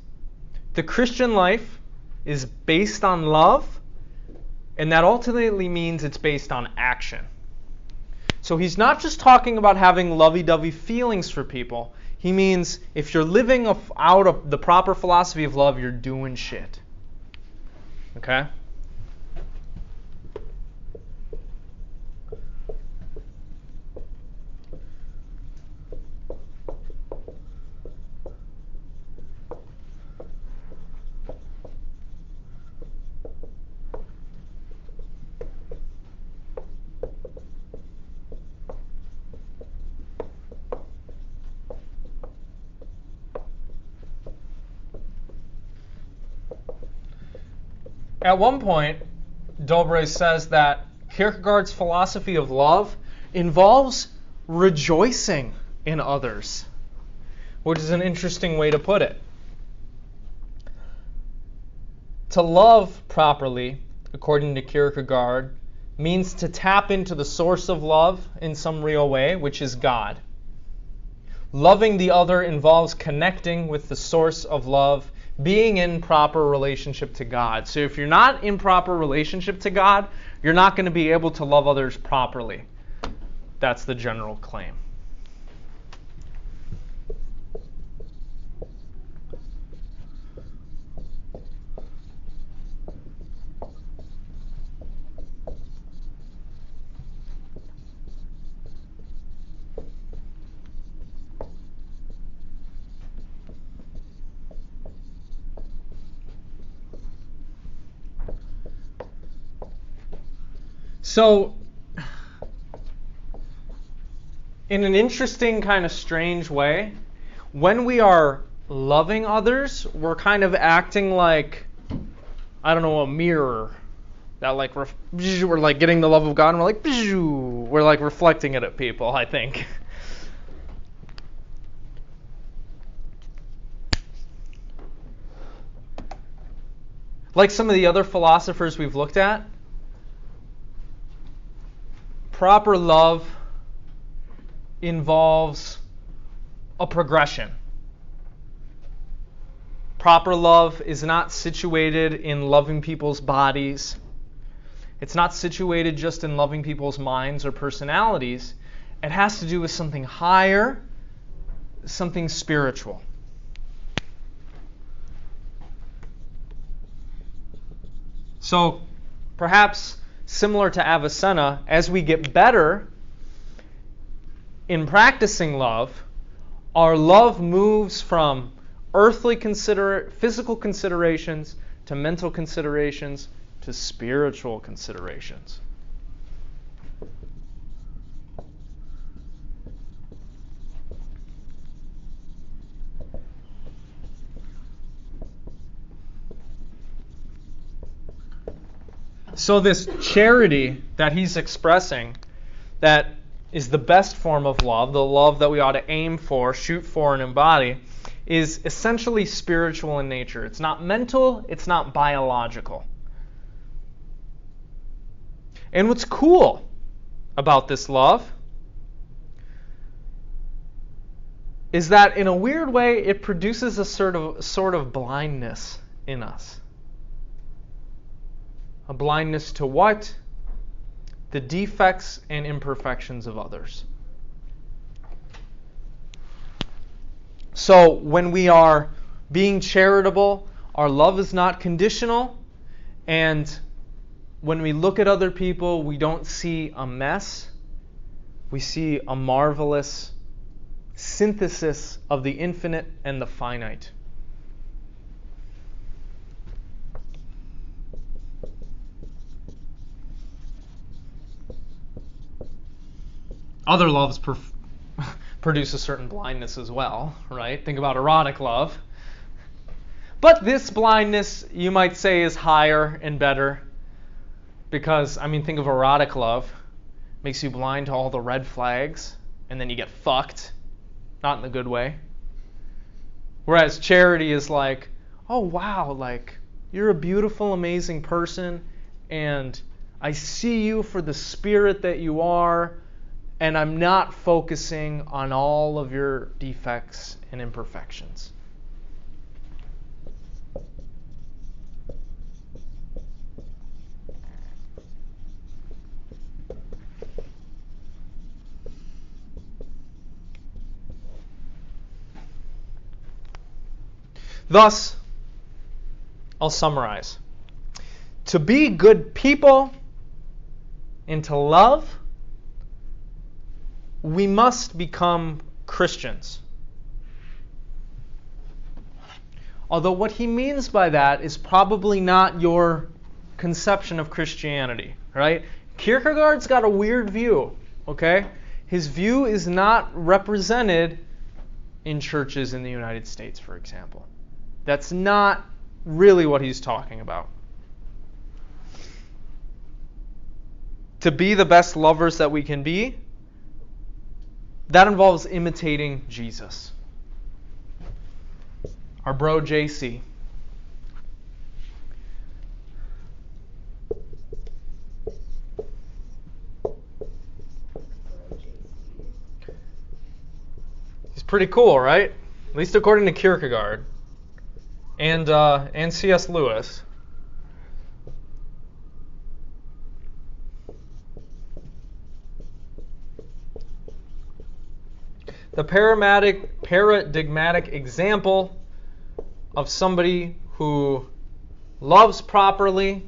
the Christian life is based on love, and that ultimately means it's based on action. So he's not just talking about having lovey-dovey feelings for people. He means if you're living out of the proper philosophy of love, you're doing shit. Okay? At one point, Dobre says that Kierkegaard's philosophy of love involves rejoicing in others, which is an interesting way to put it. To love properly, according to Kierkegaard, means to tap into the source of love in some real way, which is God. Loving the other involves connecting with the source of love, being in proper relationship to God. So if you're not in proper relationship to God, you're not going to be able to love others properly. That's the general claim. So, in an interesting kind of strange way, when we are loving others, we're kind of acting like, I don't know, a mirror. That like we're like getting the love of God, and we're like reflecting it at people, I think. Like some of the other philosophers we've looked at, proper love involves a progression. Proper love is not situated in loving people's bodies. It's not situated just in loving people's minds or personalities. It has to do with something higher, something spiritual. So, perhaps similar to Avicenna, as we get better in practicing love, our love moves from earthly physical considerations to mental considerations to spiritual considerations. So this charity that he's expressing, that is the best form of love, the love that we ought to aim for, shoot for, and embody, is essentially spiritual in nature. It's not mental, it's not biological. And what's cool about this love is that in a weird way it produces a sort of blindness in us. A blindness to what? The defects and imperfections of others. So when we are being charitable, our love is not conditional, and when we look at other people, we don't see a mess. We see a marvelous synthesis of the infinite and the finite. Other loves produce a certain blindness as well, right? Think about erotic love. But this blindness, you might say, is higher and better because, think of erotic love. Makes you blind to all the red flags, and then you get fucked. Not in the good way. Whereas charity is like, oh wow, like, you're a beautiful, amazing person, and I see you for the spirit that you are, and I'm not focusing on all of your defects and imperfections. Thus, I'll summarize. To be good people and to love, we must become Christians. Although what he means by that is probably not your conception of Christianity, right? Kierkegaard's got a weird view, okay? His view is not represented in churches in the United States, for example. That's not really what he's talking about. To be the best lovers that we can be, that involves imitating Jesus. Our bro JC. He's pretty cool, right? At least according to Kierkegaard and C.S. Lewis. The paradigmatic example of somebody who loves properly,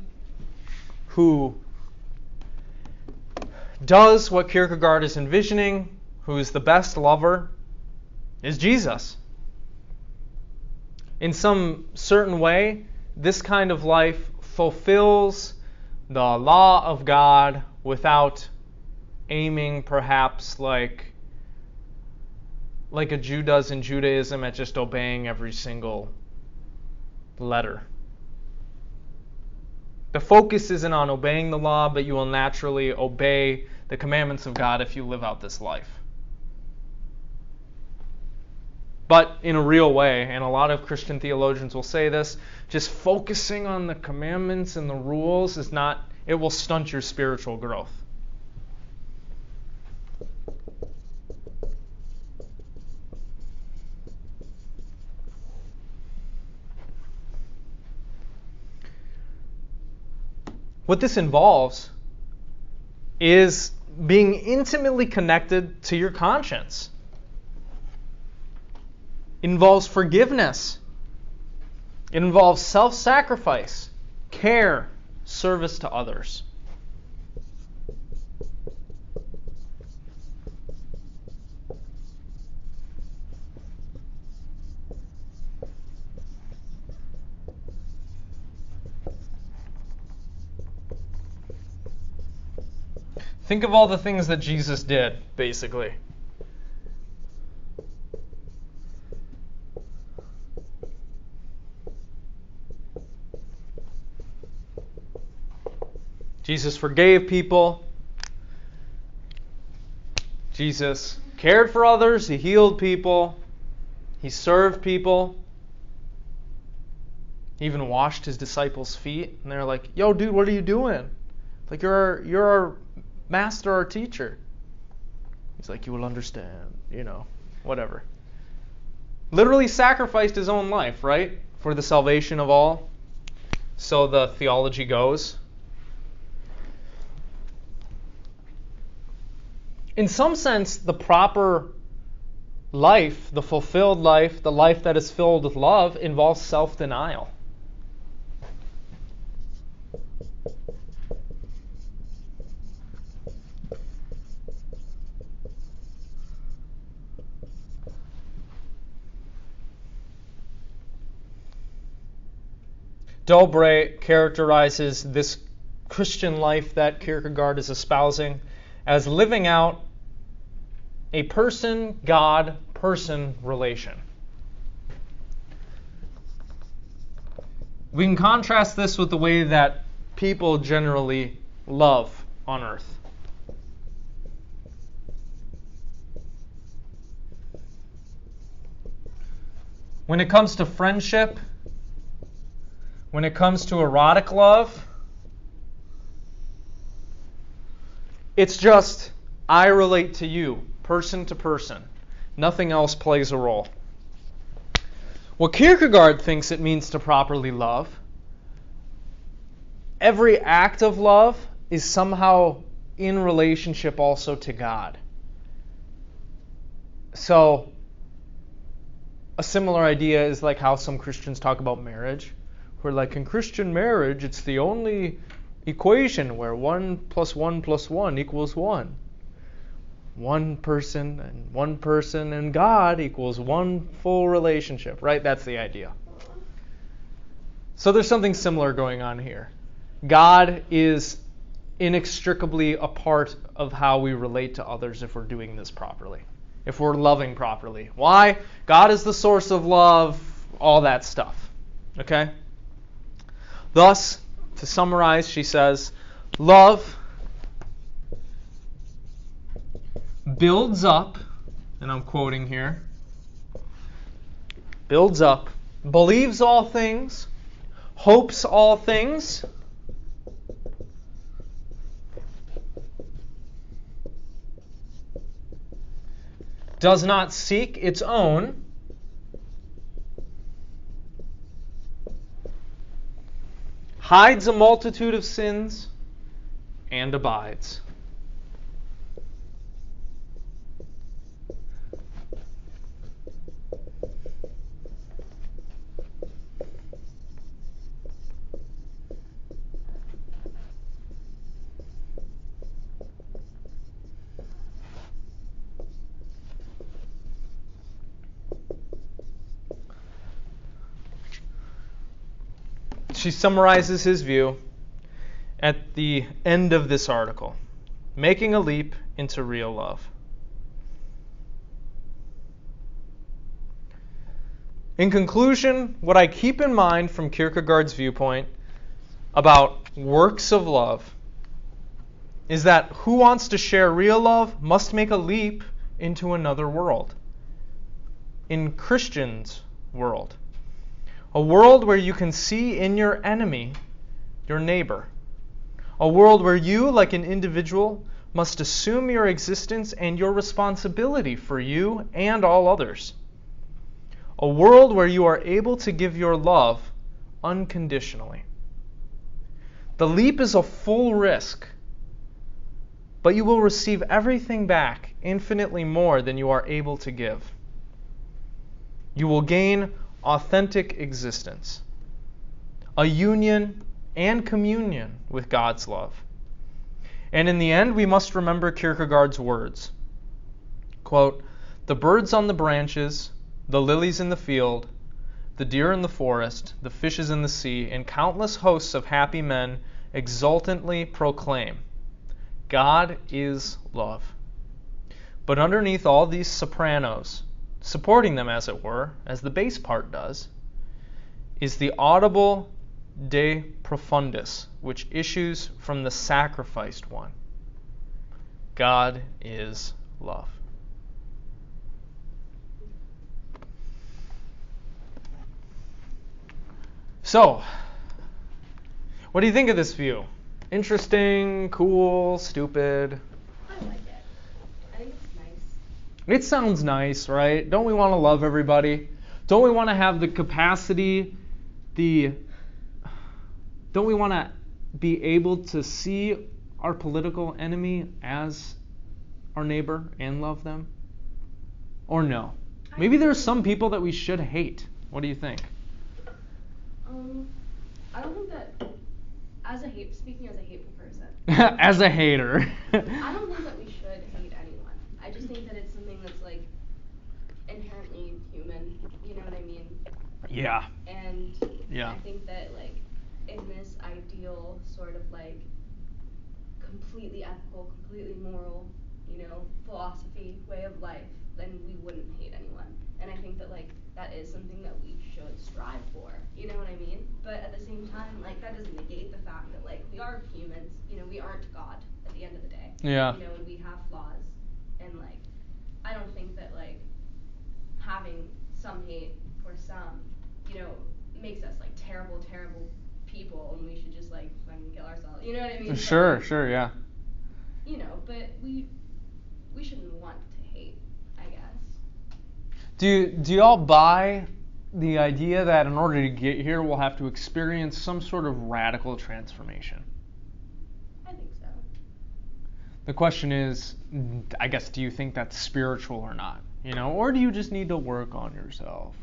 who does what Kierkegaard is envisioning, who is the best lover, is Jesus. In some certain way, this kind of life fulfills the law of God without aiming perhaps like a Jew does in Judaism at just obeying every single letter. The focus isn't on obeying the law, but you will naturally obey the commandments of God if you live out this life. But in a real way, and a lot of Christian theologians will say this, just focusing on the commandments and the rules it will stunt your spiritual growth. What this involves is being intimately connected to your conscience. It involves forgiveness. It involves self-sacrifice, care, service to others. Think of all the things that Jesus did, basically. Jesus forgave people. Jesus cared for others. He healed people. He served people. He even washed his disciples' feet. And they're like, "Yo, dude, what are you doing? Like, you're our master, our teacher." He's like, "You will understand," whatever. Literally sacrificed his own life, right? For the salvation of all. So the theology goes. In some sense, the proper life, the fulfilled life, the life that is filled with love, involves self-denial. Dobre characterizes this Christian life that Kierkegaard is espousing as living out a person-God-person relation. We can contrast this with the way that people generally love on earth. When it comes to friendship, when it comes to erotic love, it's just, I relate to you, person to person. Nothing else plays a role. What Kierkegaard thinks it means to properly love, every act of love is somehow in relationship also to God. So, a similar idea is like how some Christians talk about marriage. Where like in Christian marriage, it's the only equation where 1 + 1 + 1 equals 1. One person and God equals one full relationship, right? That's the idea. So there's something similar going on here. God is inextricably a part of how we relate to others if we're doing this properly, if we're loving properly. Why? God is the source of love, all that stuff. Okay? Thus, to summarize, she says, love builds up, and I'm quoting here, builds up, believes all things, hopes all things, does not seek its own, hides a multitude of sins, and abides. She summarizes his view at the end of this article, making a leap into real love. In conclusion, what I keep in mind from Kierkegaard's viewpoint about works of love is that who wants to share real love must make a leap into another world. In Christians' world. A world where you can see in your enemy your neighbor. A world where you, like an individual, must assume your existence and your responsibility for you and all others. A world where you are able to give your love unconditionally. The leap is a full risk, but you will receive everything back infinitely more than you are able to give. You will gain authentic existence, a union and communion with God's love. And in the end, we must remember Kierkegaard's words. Quote, "The birds on the branches, the lilies in the field, the deer in the forest, the fishes in the sea, and countless hosts of happy men exultantly proclaim, God is love. But underneath all these sopranos, supporting them as it were, as the bass part does, is the audible de profundis, which issues from the sacrificed one. God is love." So, what do you think of this view? Interesting, cool, stupid? I like it. I think it's nice. It sounds nice, right? Don't we want to love everybody? Don't we want to have the capacity, don't we want to be able to see our political enemy as our neighbor and love them? Or no? Maybe there are some people that we should hate. What do you think? I don't think that, speaking as a hateful person. As a hater. I don't think that we should hate anyone. I just think that it's something that's like inherently human. You know what I mean? Yeah. And yeah. I think that like in this ideal sort of like completely ethical, completely moral, philosophy, way of life, then we wouldn't hate anyone. And I think that like that is something that we should strive for. You know what I mean? But at the same time, like that doesn't negate the fact that like we are humans. We aren't God at the end of the day. Yeah. And we have flaws. And like I don't think that like having some hate for some, makes us like terrible, terrible people, and we should just like fucking kill ourselves. You know what I mean? Sure, yeah. But we shouldn't want to hate, I guess. Do y'all buy the idea that in order to get here, we'll have to experience some sort of radical transformation? I think so. The question is, I guess, do you think that's spiritual or not? Or do you just need to work on yourself?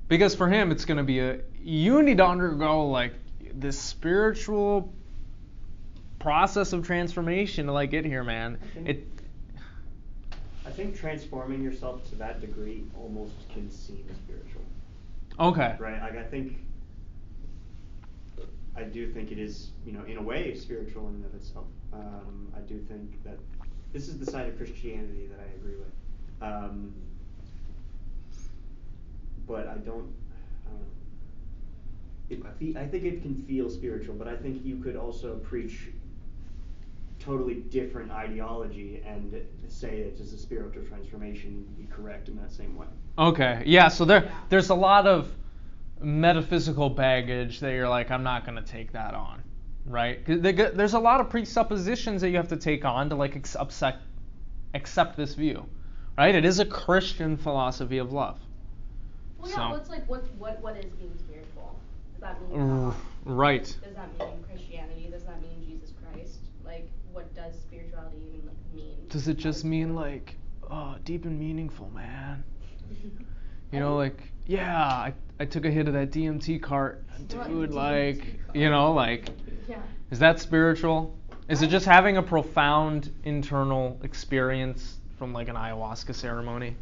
Because for him, it's going to be you need to undergo like this spiritual process of transformation to like get here, man. I think transforming yourself to that degree almost can seem spiritual. Okay. Right? I do think it is, in a way, spiritual in and of itself. I do think that this is the side of Christianity that I agree with. But I don't know. I think it can feel spiritual, but I think you could also preach totally different ideology and say it's just a spiritual transformation be correct in that same way. Okay, yeah, so there's a lot of metaphysical baggage that you're like, I'm not going to take that on, right? 'Cause there's a lot of presuppositions that you have to take on to like accept this view, right? It is a Christian philosophy of love. Well, yeah, what's like what is being spiritual? Does that mean God? Right. Does that mean Christianity? Does that mean Jesus Christ? Like, what does spirituality even mean? Does it just mean like, deep and meaningful, man? I took a hit of that DMT cart, dude. Like, Yeah. Is that spiritual? Is it just having a profound internal experience from like an ayahuasca ceremony,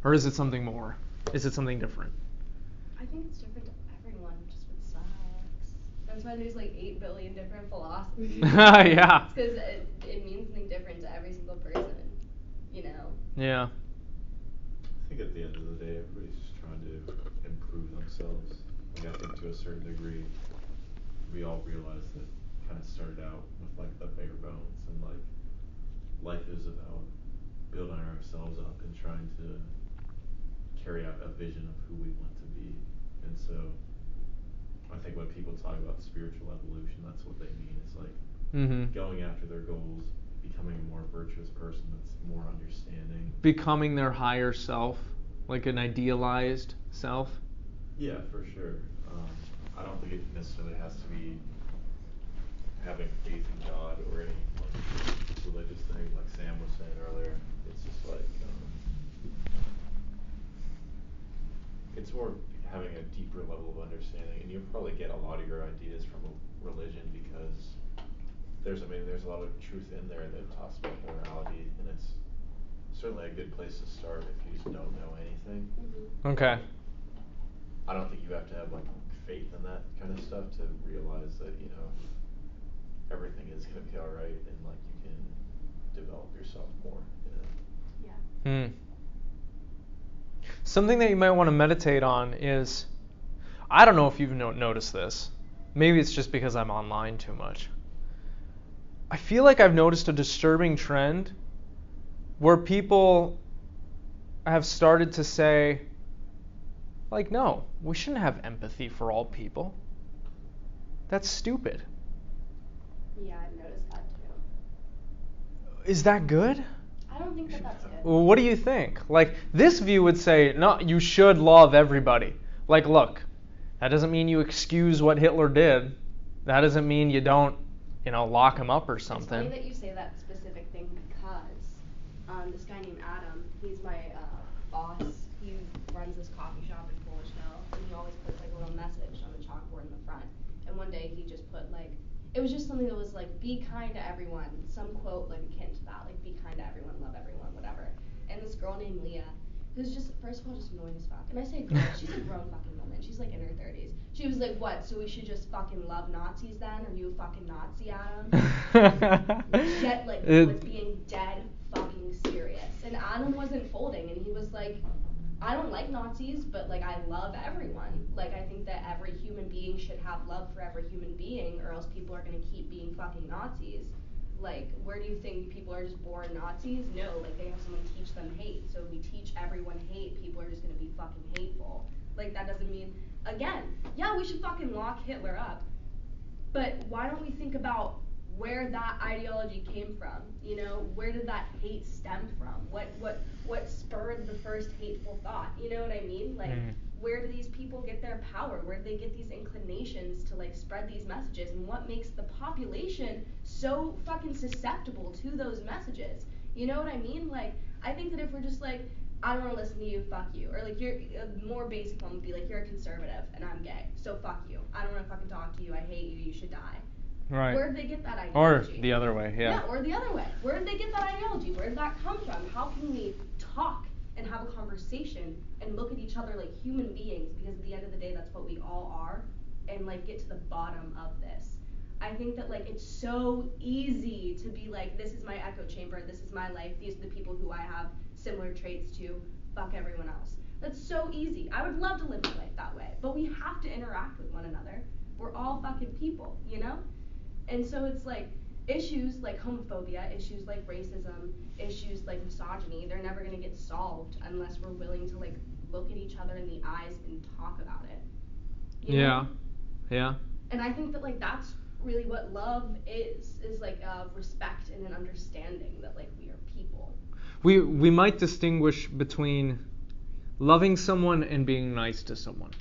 or is it something more? Is it something different? I think it's different to everyone, just what sucks. That's why there's like 8 billion different philosophies. Yeah. It's because it means something different to every single person, Yeah. I think at the end of the day, everybody's just trying to improve themselves. I think to a certain degree, we all realize that kind of started out with like the bare bones, and like life is about building ourselves up and trying to carry out a vision of who we want to be. And so I think when people talk about spiritual evolution, that's what they mean. It's like going after their goals, becoming a more virtuous person that's more understanding. Becoming their higher self, like an idealized self. Yeah, for sure. I don't think it necessarily has to be having faith in God or any like religious thing like Sam was saying earlier. It's just like it's more having a deeper level of understanding, and you'll probably get a lot of your ideas from religion because there's a lot of truth in there that talks about morality, and it's certainly a good place to start if you just don't know anything. Okay. I don't think you have to have like faith in that kind of stuff to realize that everything is going to be all right, and like you can develop yourself more. Yeah. Something that you might want to meditate on is, I don't know if you've noticed this. Maybe it's just because I'm online too much. I feel like I've noticed a disturbing trend where people have started to say, like, no, we shouldn't have empathy for all people. That's stupid. Yeah, I've noticed that too. Is that good? I don't think that's good. Well, what do you think? Like, this view would say, no, you should love everybody. Like, look, that doesn't mean you excuse what Hitler did. That doesn't mean you don't, lock him up or something. It's funny that you say that specific thing because this guy named Adam, he's my boss. He runs this coffee shop in Polish Hill, and he always puts like a little message on the chalkboard in the front. And one day he just put like, it was just something that was like, be kind to everyone. Some quote like akin to that, like be kind to everyone, love everyone, whatever. And this girl named Leah, who's just, first of all, just annoying as fuck. And I say girl, she's a grown fucking woman. She's like in her 30s. She was like, what, so we should just fucking love Nazis then? Are you a fucking Nazi, Adam? Get like, was being dead fucking serious. And Adam wasn't folding, and he was like, I don't like Nazis, but like I love everyone. Like I think that every human being should have love for every human being, or else people are gonna keep being fucking Nazis. Like, where do you think people are just born Nazis? No, like they have someone teach them hate. So if we teach everyone hate, people are just gonna be fucking hateful. Like that doesn't mean, again, yeah, we should fucking lock Hitler up. But why don't we think about where that ideology came from. You know, where did that hate stem from? What spurred the first hateful thought? You know what I mean? Like, where do these people get their power? Where do they get these inclinations to like spread these messages? And what makes the population so fucking susceptible to those messages? You know what I mean? Like, I think that if we're just like, I don't want to listen to you, fuck you. Or like, you're a more basic one would be like, you're a conservative and I'm gay, so fuck you. I don't want to fucking talk to you. I hate you. You should die. Right. Where did they get that Or ideology? the other way, yeah. Yeah, or the other way. Where did they get that ideology? Where did that come from? How can we talk and have a conversation and look at each other like human beings? Because at the end of the day, that's what we all are. And like get to the bottom of this. I think that like it's so easy to be like, this is my echo chamber, this is my life, these are the people who I have similar traits to, fuck everyone else. That's so easy. I would love to live my life that way, but we have to interact with one another. We're all fucking people, you know? And so it's like issues like homophobia, issues like racism, issues like misogyny, they're never gonna get solved unless we're willing to like look at each other in the eyes and talk about it. You know? Yeah. And I think that like that's really what love is like respect and an understanding that like we are people. We might distinguish between loving someone and being nice to someone.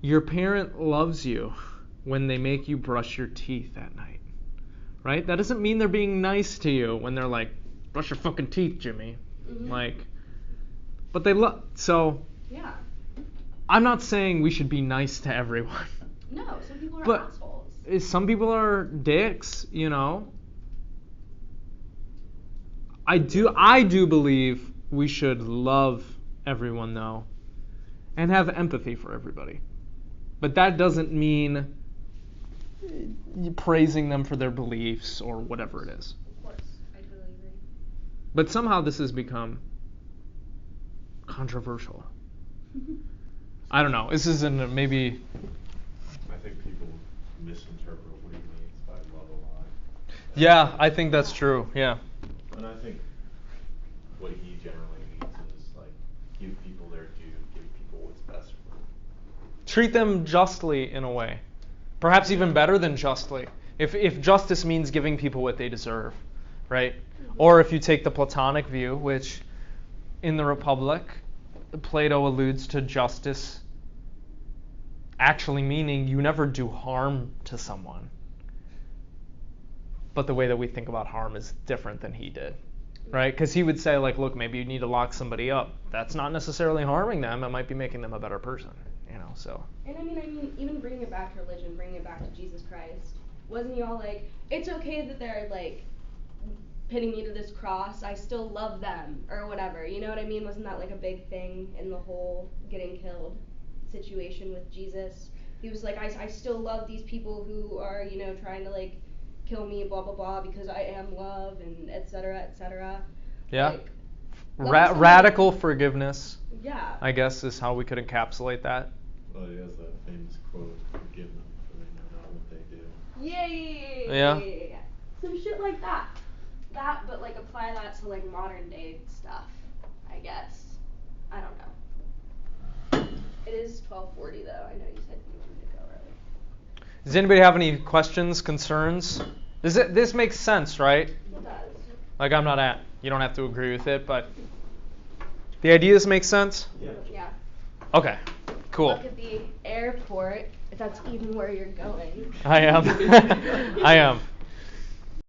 Your parent loves you when they make you brush your teeth at night, right? That doesn't mean they're being nice to you when they're like, brush your fucking teeth, Jimmy. Like, but they love, so. Yeah. I'm not saying we should be nice to everyone. No, some people are assholes. Some people are dicks, you know. I do believe we should love everyone though, and have empathy for everybody. But that doesn't mean praising them for their beliefs or whatever it is. Of course, I totally agree. But somehow this has become controversial. I don't know. This isn't maybe. I think people misinterpret what he means by love a lot. Yeah, I think that's true. Yeah. And I think what he generally means is like give people their due, give people what's best for them. Treat them justly in a way. Perhaps even better than justly. If justice means giving people what they deserve, right? Or if you take the Platonic view, which in the Republic, Plato alludes to justice actually meaning you never do harm to someone. But the way that we think about harm is different than he did, right? Because he would say, like, look, maybe you need to lock somebody up. That's not necessarily harming them. It might be making them a better person, you know, so. And I mean, even bringing it back to religion, bringing it back to Jesus Christ, wasn't he all like, it's okay that they're, like, pinning me to this cross, I still love them, or whatever, you know what I mean? Wasn't that, like, a big thing in the whole getting killed situation with Jesus? He was like, I still love these people who are, you know, trying to, like, kill me, blah, blah, blah, because I am love, and et cetera, et cetera. Yeah. Like, radical forgiveness, yeah. I guess, is how we could encapsulate that. Well, he has that famous quote, forgive them, for they know not what they do. Yeah. Some shit like that. That, but, like, apply that to, like, modern day stuff, I guess. I don't know. It is 12:40, though. I know you said you wanted to go early. Does anybody have any questions, concerns? This makes sense, right? It does. Like, you don't have to agree with it, but the ideas make sense? Yeah. Okay, cool. Look at the airport, if that's even where you're going. I am. I am.